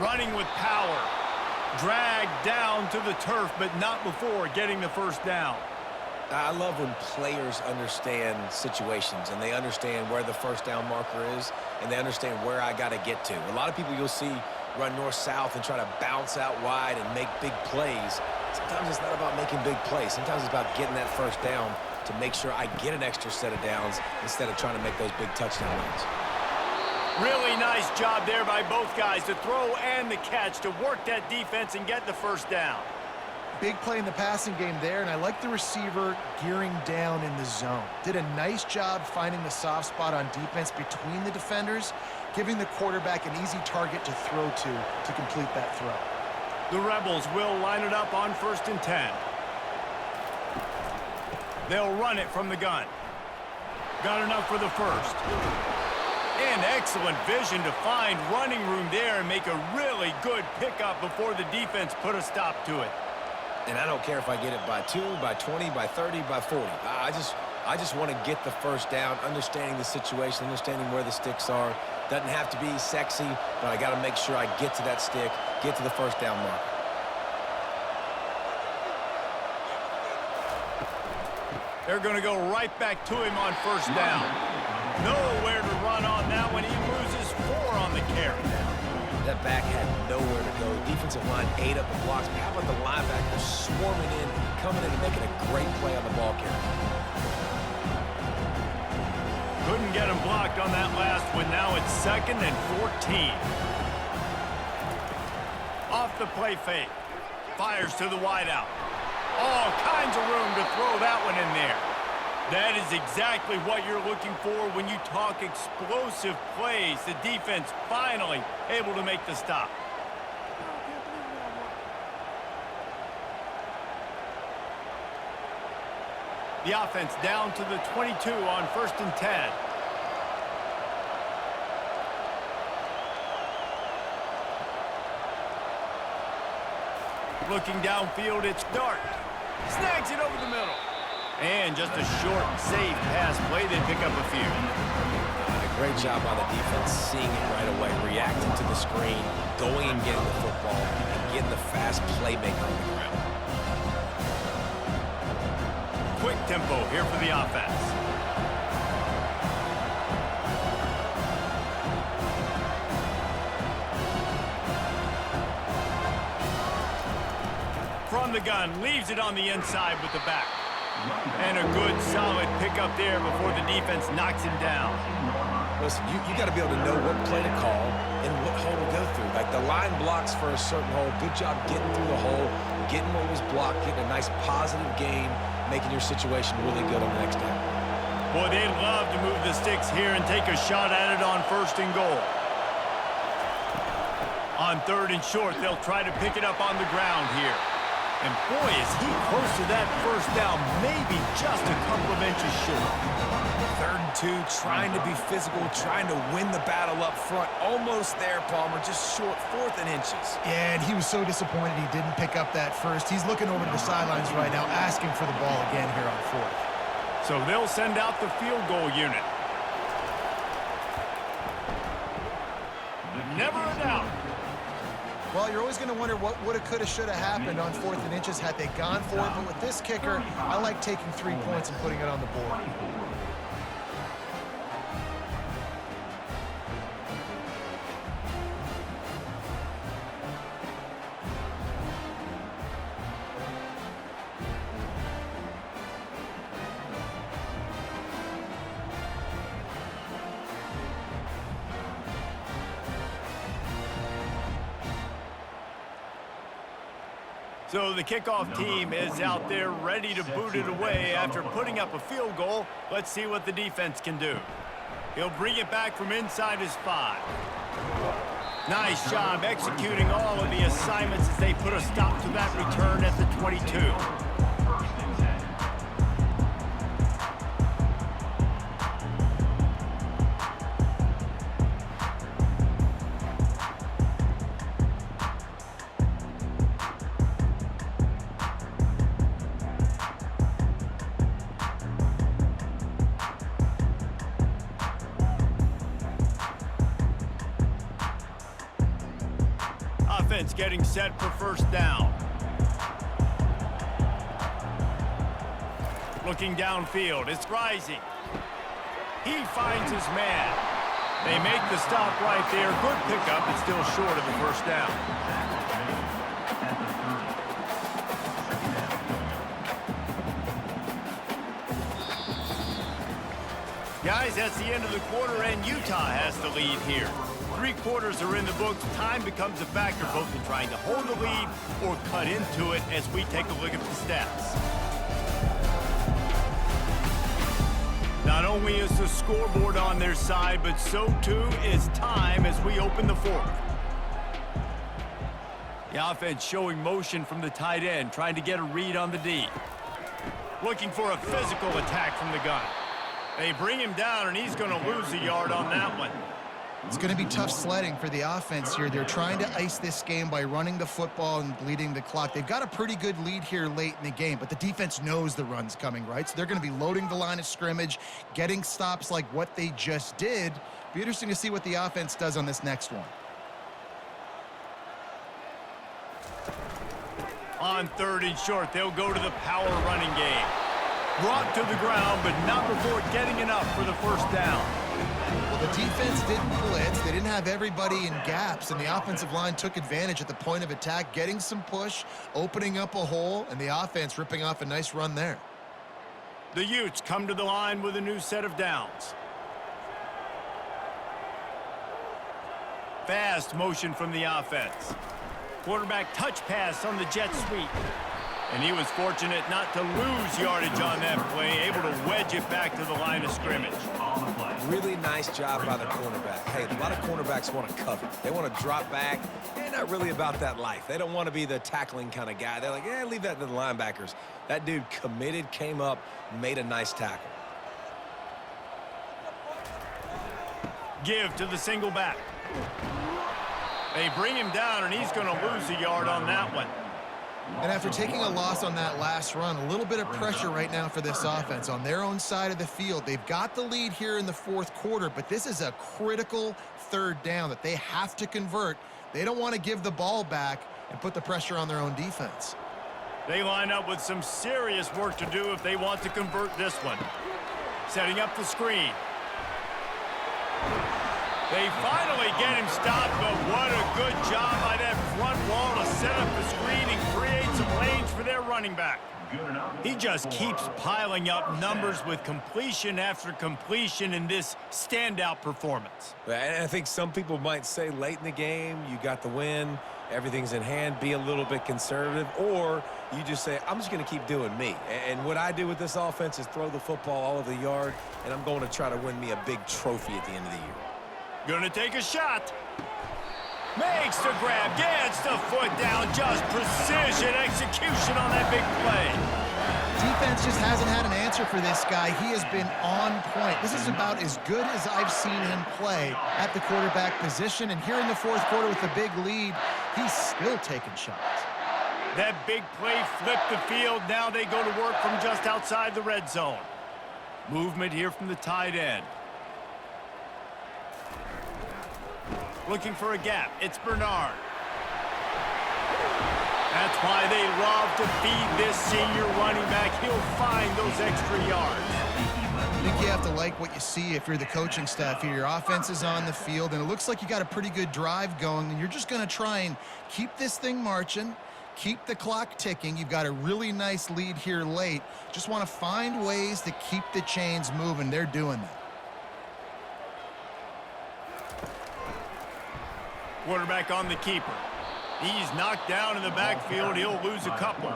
Running with power. Dragged down to the turf, but not before getting the first down. I love when players understand situations and they understand where the first down marker is and they understand where I got to get to. A lot of people you'll see run north-south and try to bounce out wide and make big plays. Sometimes it's not about making big plays. Sometimes it's about getting that first down to make sure I get an extra set of downs instead of trying to make those big touchdown runs. Really nice job there by both guys, the throw and the catch, to work that defense and get the first down. Big play in the passing game there, and I like the receiver gearing down in the zone. Did a nice job finding the soft spot on defense between the defenders, giving the quarterback an easy target to throw to complete that throw. The Rebels will line it up on 1st and 10. They'll run it from the gun. Got enough for the first. And excellent vision to find running room there and make a really good pickup before the defense put a stop to it. And I don't care if I get it by 2, by 20, by 30, by 40. I just want to get the first down, understanding the situation, understanding where the sticks are. Doesn't have to be sexy, but I got to make sure I get to that stick, get to the first down mark. They're going to go right back to him on 1st down. Nowhere to run on that one. He loses 4 on the carry. That back had nowhere to go. Defensive line ate up the blocks. But how about the linebackers swarming in, coming in and making a great play on the ball carry? Couldn't get him blocked on that last one. Now it's 2nd and 14. Off the play fake. Fires to the wideout. All kinds of room to throw that one in there. That is exactly what you're looking for when you talk explosive plays. The defense finally able to make the stop. The offense down to the 22 on 1st and 10. Looking downfield, it's Dart. Snags it over the middle. And just a short, safe pass play. They pick up a few. Great job by the defense, seeing it right away, reacting to the screen, going and getting the football, and getting the fast playmaker on the ground. Quick tempo here for the offense. From the gun, leaves it on the inside with the back. And a good, solid pickup there before the defense knocks him down. Listen, you got to be able to know what play to call and what hole to go through. Like the line blocks for a certain hole. Good job getting through the hole, getting what was blocked, getting a nice positive gain, making your situation really good on the next down. Boy, they'd love to move the sticks here and take a shot at it on 1st and goal. On 3rd and short, they'll try to pick it up on the ground here. And boy, is he close to that first down, maybe just a couple of inches short. 3rd and 2, trying to be physical, trying to win the battle up front. Almost there, Palmer, just short, 4th and inches. Yeah, and he was so disappointed he didn't pick up that first. He's looking over to the sidelines right now, asking for the ball again here on 4th. So they'll send out the field goal unit. Never a doubt. Well, you're always going to wonder what woulda, coulda, shoulda happened on 4th and inches had they gone for it. But with this kicker, I like taking 3 points and putting it on the board. So the kickoff team is out there ready to boot it away after putting up a field goal. Let's see what the defense can do. He'll bring it back from inside his 5. Nice job executing all of the assignments as they put a stop to that return at the 22. Offense getting set for first down. Looking downfield, it's rising. He finds his man. They make the stop right there. Good pickup, but still short of the first down. Guys, that's the end of the quarter, and Utah has the lead here. 3 quarters are in the books. Time becomes a factor both in trying to hold the lead or cut into it as we take a look at the stats. Not only is the scoreboard on their side, but so too is time as we open the 4th. The offense showing motion from the tight end, trying to get a read on the D. Looking for a physical attack from the gun. They bring him down, and he's going to lose a yard on that one. It's going to be tough sledding for the offense here. They're trying to ice this game by running the football and bleeding the clock. They've got a pretty good lead here late in the game, but the defense knows the run's coming, right? So they're going to be loading the line of scrimmage, getting stops like what they just did. Be interesting to see what the offense does on this next one. On 3rd and short, they'll go to the power running game. Brought to the ground, but not before getting enough for the first down. Well, the defense didn't blitz. They didn't have everybody in gaps, and the offensive line took advantage at the point of attack, getting some push, opening up a hole, and the offense ripping off a nice run there. The Utes come to the line with a new set of downs. Fast motion from the offense. Quarterback touch pass on the jet sweep. And he was fortunate not to lose yardage on that play, able to wedge it back to the line of scrimmage. Really nice job by the cornerback. Hey, a lot of cornerbacks want to cover. They want to drop back. They're not really about that life. They don't want to be the tackling kind of guy. They're like, yeah, leave that to the linebackers. That dude committed, came up, made a nice tackle. Give to the single back. They bring him down, and he's going to lose a yard on that one. And after taking a loss on that last run, a little bit of pressure right now for this offense on their own side of the field. They've got the lead here in the 4th quarter, but this is a critical 3rd down that they have to convert. They don't want to give the ball back and put the pressure on their own defense. They line up with some serious work to do if they want to convert this one. Setting up the screen. They finally get him stopped, but what a good job by that front wall to set up the screen and create some lanes for their running back. He just keeps piling up numbers with completion after completion in this standout performance. And I think some people might say late in the game, you got the win, everything's in hand, be a little bit conservative, or you just say, I'm just going to keep doing me. And what I do with this offense is throw the football all over the yard, and I'm going to try to win me a big trophy at the end of the year. Gonna take a shot. Makes the grab, gets the foot down, just precision execution on that big play. Defense just hasn't had an answer for this guy. He has been on point. This is about as good as I've seen him play at the quarterback position. And here in the fourth quarter with a big lead, he's still taking shots. That big play flipped the field. Now they go to work from just outside the red zone. Movement here from the tight end. Looking for a gap. It's Bernard. That's why they love to feed this senior running back. He'll find those extra yards. I think you have to like what you see if you're the coaching staff here. Your offense is on the field, and it looks like you got a pretty good drive going, and you're just going to try and keep this thing marching, keep the clock ticking. You've got a really nice lead here late. Just want to find ways to keep the chains moving. They're doing that. Quarterback on the keeper. He's knocked down in the backfield. He'll lose a couple.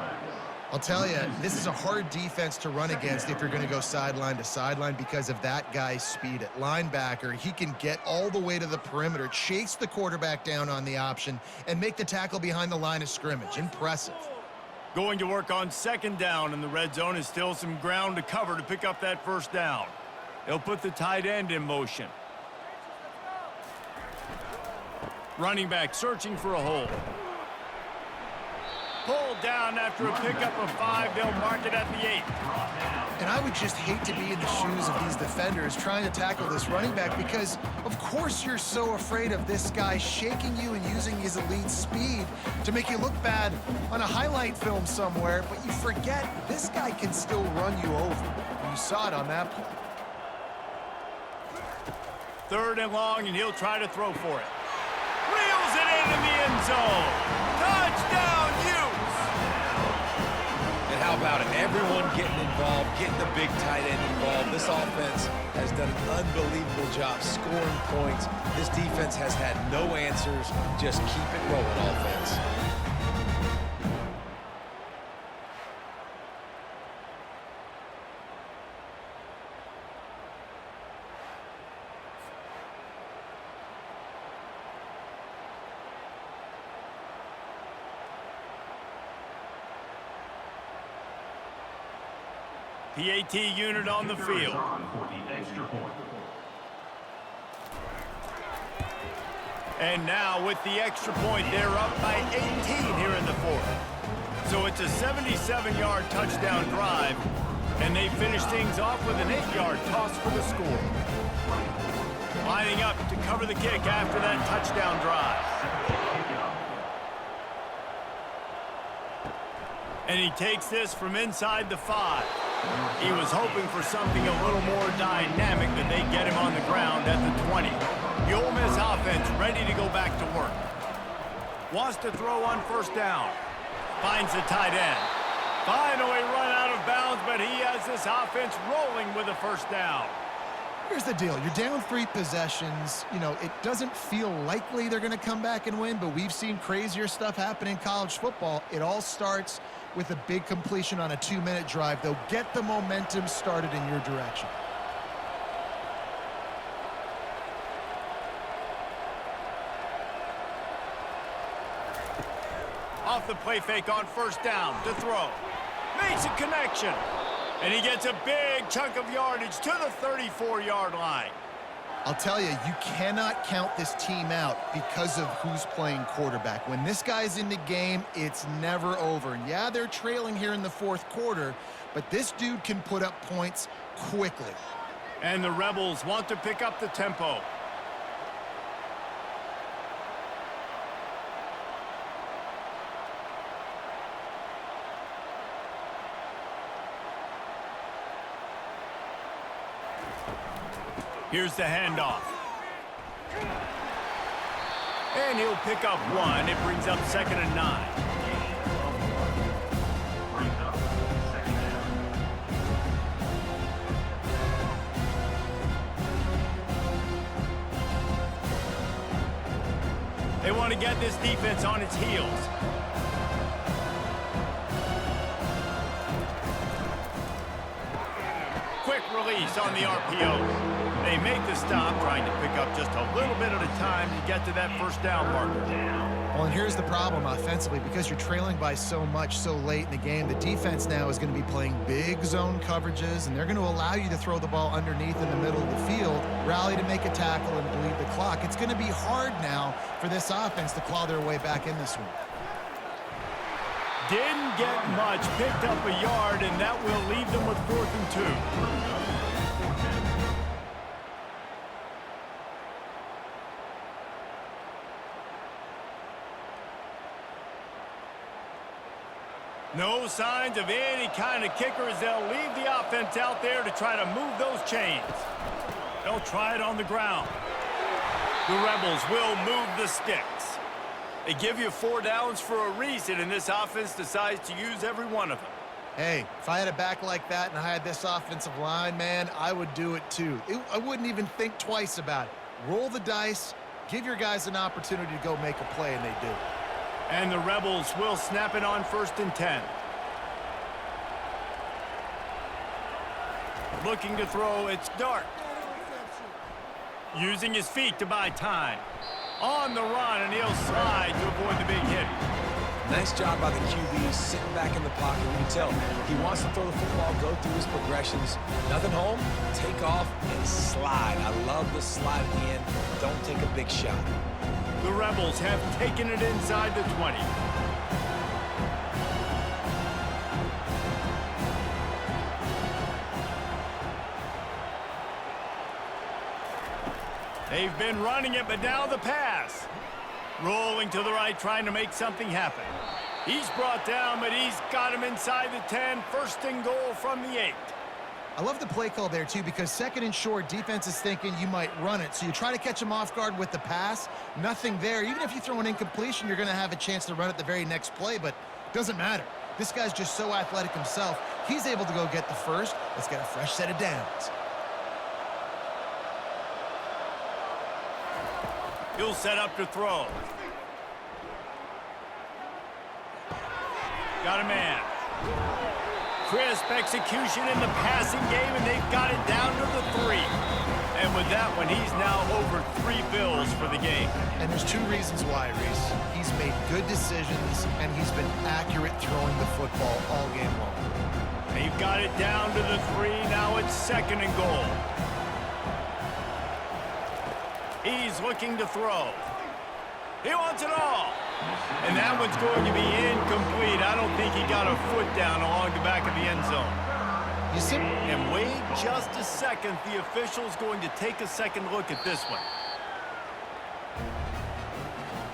I'll tell you, this is a hard defense to run against if you're going to go sideline to sideline because of that guy's speed at linebacker. He can get all the way to the perimeter, chase the quarterback down on the option, and make the tackle behind the line of scrimmage. Impressive. Going to work on second down, and the red zone is still some ground to cover to pick up that first down. They'll put the tight end in motion. Running back searching for a hole. Pulled down after a pickup of 5. They'll mark it at the 8. And I would just hate to be in the shoes of these defenders trying to tackle this running back because, of course, you're so afraid of this guy shaking you and using his elite speed to make you look bad on a highlight film somewhere, but you forget this guy can still run you over. You saw it on that play. Third and long, and he'll try to throw for it. Reels it into the end zone. Touchdown, Utes! And how about it? Everyone getting involved, getting the big tight end involved. This offense has done an unbelievable job scoring points. This defense has had no answers. Just keep it rolling, offense. PAT unit on the field. And now with the extra point, they're up by 18 here in the fourth. So it's a 77-yard touchdown drive, and they finish things off with an 8-yard toss for the score. Lining up to cover the kick after that touchdown drive. And he takes this from inside the 5. He was hoping for something a little more dynamic, but they get him on the ground at the 20. The Ole Miss offense ready to go back to work. Wants to throw on first down. Finds the tight end. Finally run out of bounds, but he has this offense rolling with a first down. Here's the deal. You're down 3 possessions. You know, it doesn't feel likely they're going to come back and win, but we've seen crazier stuff happen in college football. It all starts with a big completion on a 2-minute drive. They'll get the momentum started in your direction. Off the play fake on first down to throw. Makes a connection. And he gets a big chunk of yardage to the 34-yard line. I'll tell you, you cannot count this team out because of who's playing quarterback. When this guy's in the game, it's never over. And yeah, they're trailing here in the fourth quarter, but this dude can put up points quickly. And the Rebels want to pick up the tempo. Here's the handoff. And he'll pick up 1. It brings up 2nd and 9. They want to get this defense on its heels. Quick release on the RPO. They They make the stop, trying to pick up just a little bit at a time to get to that first down marker. Well, and here's the problem offensively. Because you're trailing by so much so late in the game, the defense now is going to be playing big zone coverages, and they're going to allow you to throw the ball underneath in the middle of the field, rally to make a tackle, and bleed the clock. It's going to be hard now for this offense to claw their way back in this one. Didn't get much, picked up a yard, and that will leave them with 4th and 2. No signs of any kind of kicker as they'll leave the offense out there to try to move those chains. They'll try it on the ground. The Rebels will move the sticks. They give you 4 downs for a reason, and this offense decides to use every one of them. Hey, if I had a back like that and I had this offensive line, man, I would do it too. I wouldn't even think twice about it. Roll the dice, give your guys an opportunity to go make a play, and they do. And the Rebels will snap it on 1st and 10. Looking to throw, it's Dart. Using his feet to buy time. On the run, and he'll slide to avoid the big hit. Nice job by the QB, sitting back in the pocket. You can tell he wants to throw the football, go through his progressions. Nothing home, take off, and slide. I love the slide at the end. Don't take a big shot. The Rebels have taken it inside the 20. They've been running it, but now the pass. Rolling to the right, trying to make something happen. He's brought down, but he's got him inside the 10. 1st and goal from the 8. I love the play call there, too, because 2nd and short, defense is thinking you might run it. So you try to catch them off guard with the pass. Nothing there. Even if you throw an incompletion, you're going to have a chance to run it the very next play, but it doesn't matter. This guy's just so athletic himself. He's able to go get the first. Let's get a fresh set of downs. He'll set up to throw. Got a man. Crisp execution in the passing game, and they've got it down to the 3. And with that one, he's now over 3 bills for the game. And there's 2 reasons why, Reese. He's made good decisions, and he's been accurate throwing the football all game long. They've got it down to the 3. Now it's 2nd and goal. He's looking to throw. He wants it all. And that one's going to be incomplete. I don't think he got a foot down along the back of the end zone. You see? And wait just a second. The official's going to take a second look at this one.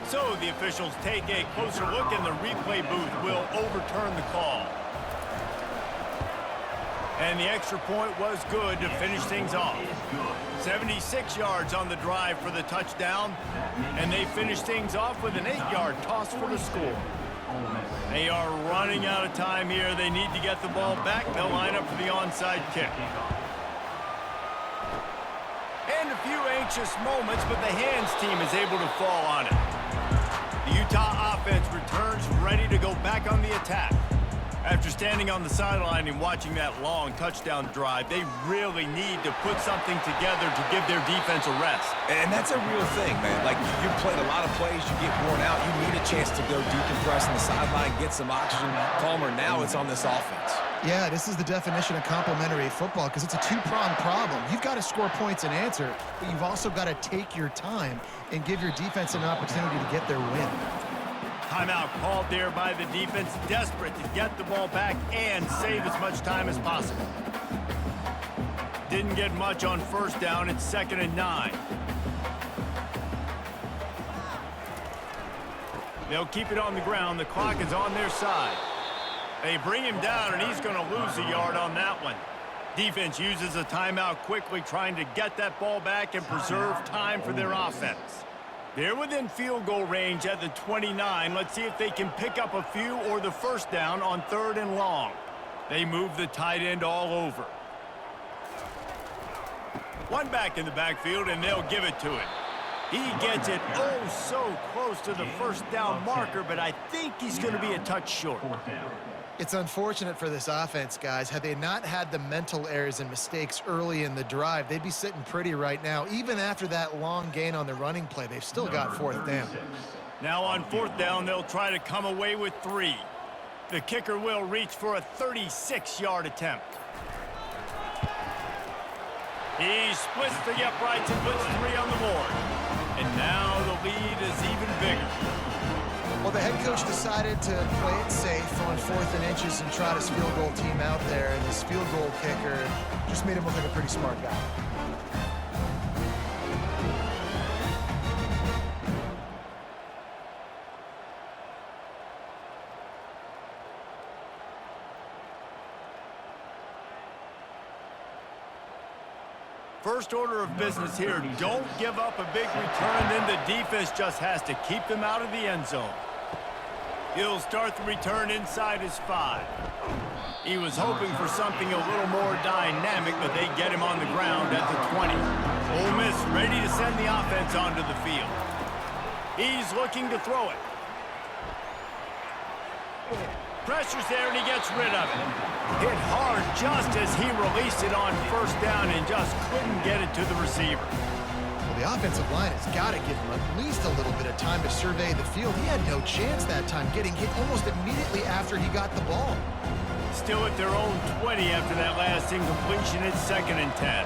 So the officials take a closer look, and the replay booth will overturn the call. And the extra point was good to finish things off. 76 yards on the drive for the touchdown, and they finish things off with an 8-yard toss for the score. They are running out of time here. They need to get the ball back. They'll line up for the onside kick. And a few anxious moments, but the hands team is able to fall on it. The Utah offense returns ready to go back on the attack. After standing on the sideline and watching that long touchdown drive, they really need to put something together to give their defense a rest. And that's a real thing, man. Like, you've played a lot of plays, you get worn out, you need a chance to go decompress on the sideline, get some oxygen. Palmer, now it's on this offense. Yeah, this is the definition of complementary football because it's a 2-pronged problem. You've got to score points and answer, but you've also got to take your time and give your defense an opportunity to get their win. Timeout called there by the defense, desperate to get the ball back and save as much time as possible. Didn't get much on 1st down. It's 2nd and 9. They'll keep it on the ground. The clock is on their side. They bring him down, and he's going to lose a yard on that one. Defense uses a timeout quickly, trying to get that ball back and preserve time for their offense. They're within field goal range at the 29. Let's see if they can pick up a few or the 1st down on 3rd and long. They move the tight end all over. One back in the backfield, and they'll give it to it. He gets it oh so close to the 1st down marker, but I think he's going to be a touch short. It's unfortunate for this offense, guys. Had they not had the mental errors and mistakes early in the drive, they'd be sitting pretty right now. Even after that long gain on the running play, they've still got fourth down. Now on fourth down, they'll try to come away with 3. The kicker will reach for a 36-yard attempt. He splits the uprights and puts 3 on the board. And now the lead is even bigger. Well, the head coach decided to play it safe on 4th and inches and trot his field goal team out there, and his field goal kicker just made him look like a pretty smart guy. First order of business here, don't give up a big return, then the defense just has to keep them out of the end zone. He'll start the return inside his 5. He was hoping for something a little more dynamic, but they get him on the ground at the 20. Ole Miss ready to send the offense onto the field. He's looking to throw it. Pressure's there, and he gets rid of it. Hit hard just as he released it on first down and just couldn't get it to the receiver. Well, the offensive line has got to give him at least a little bit of time to survey the field. He had no chance that time, getting hit almost immediately after he got the ball. Still at their own 20 after that last incompletion. It's 2nd and 10.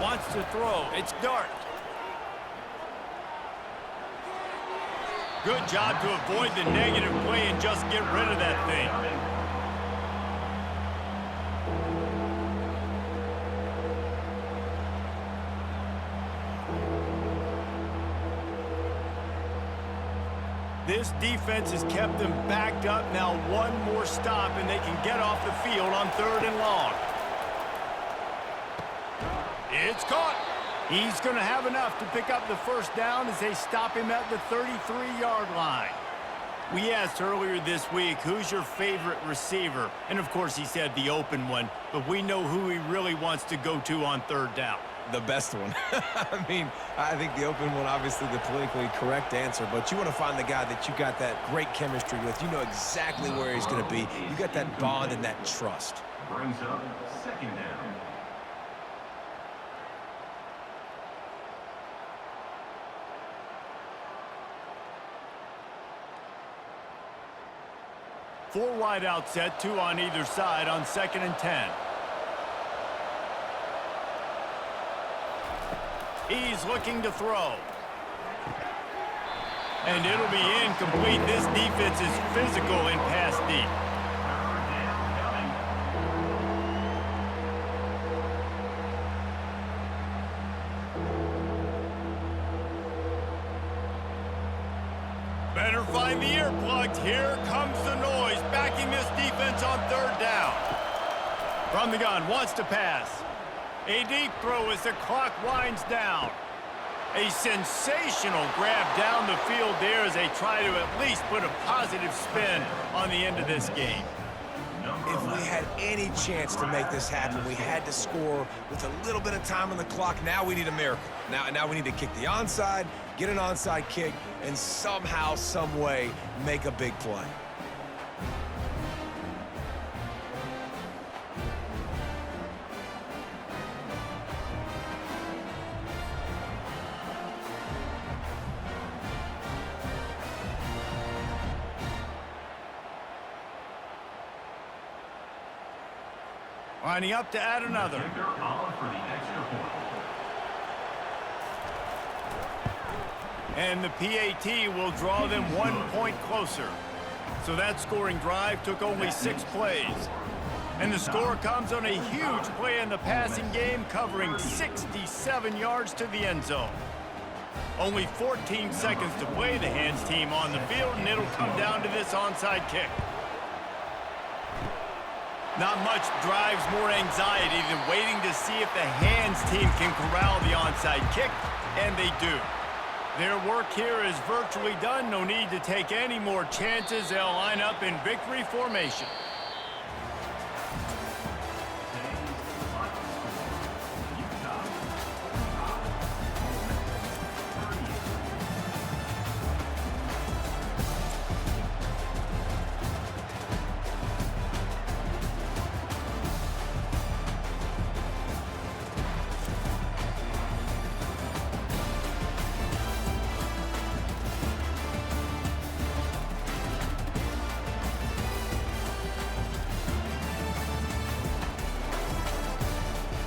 Wants to throw. It's Dart. Good job to avoid the negative play and just get rid of that thing. This defense has kept them backed up. Now one more stop and they can get off the field on 3rd and long. It's caught. He's going to have enough to pick up the first down as they stop him at the 33-yard line. We asked earlier this week, who's your favorite receiver? And, of course, he said the open one, but we know who he really wants to go to on 3rd down. The best one. I mean, I think the open one, obviously the politically correct answer, but you want to find the guy that you got that great chemistry with. You know exactly where he's going to be. You got that bond and that trust. Brings up 2nd down. Four wide out set, 2 on either side on 2nd and 10. He's looking to throw. And it'll be incomplete. This defense is physical in pass deep. Better find the earplugs. Here comes the noise, backing this defense on 3rd down. From the gun, wants to pass. A deep throw as the clock winds down. A sensational grab down the field there as they try to at least put a positive spin on the end of this game. If we had any chance to make this happen, we had to score with a little bit of time on the clock. Now we need a miracle. Now we need to kick the onside, get an onside kick, and somehow, some way, make a big play. Lining up to add another. And the PAT will draw them 1 point closer. So that scoring drive took only 6 plays. And the score comes on a huge play in the passing game, covering 67 yards to the end zone. Only 14 seconds to play, the hands team on the field, and it'll come down to this onside kick. Not much drives more anxiety than waiting to see if the hands team can corral the onside kick, and they do. Their work here is virtually done. No need to take any more chances. They'll line up in victory formation.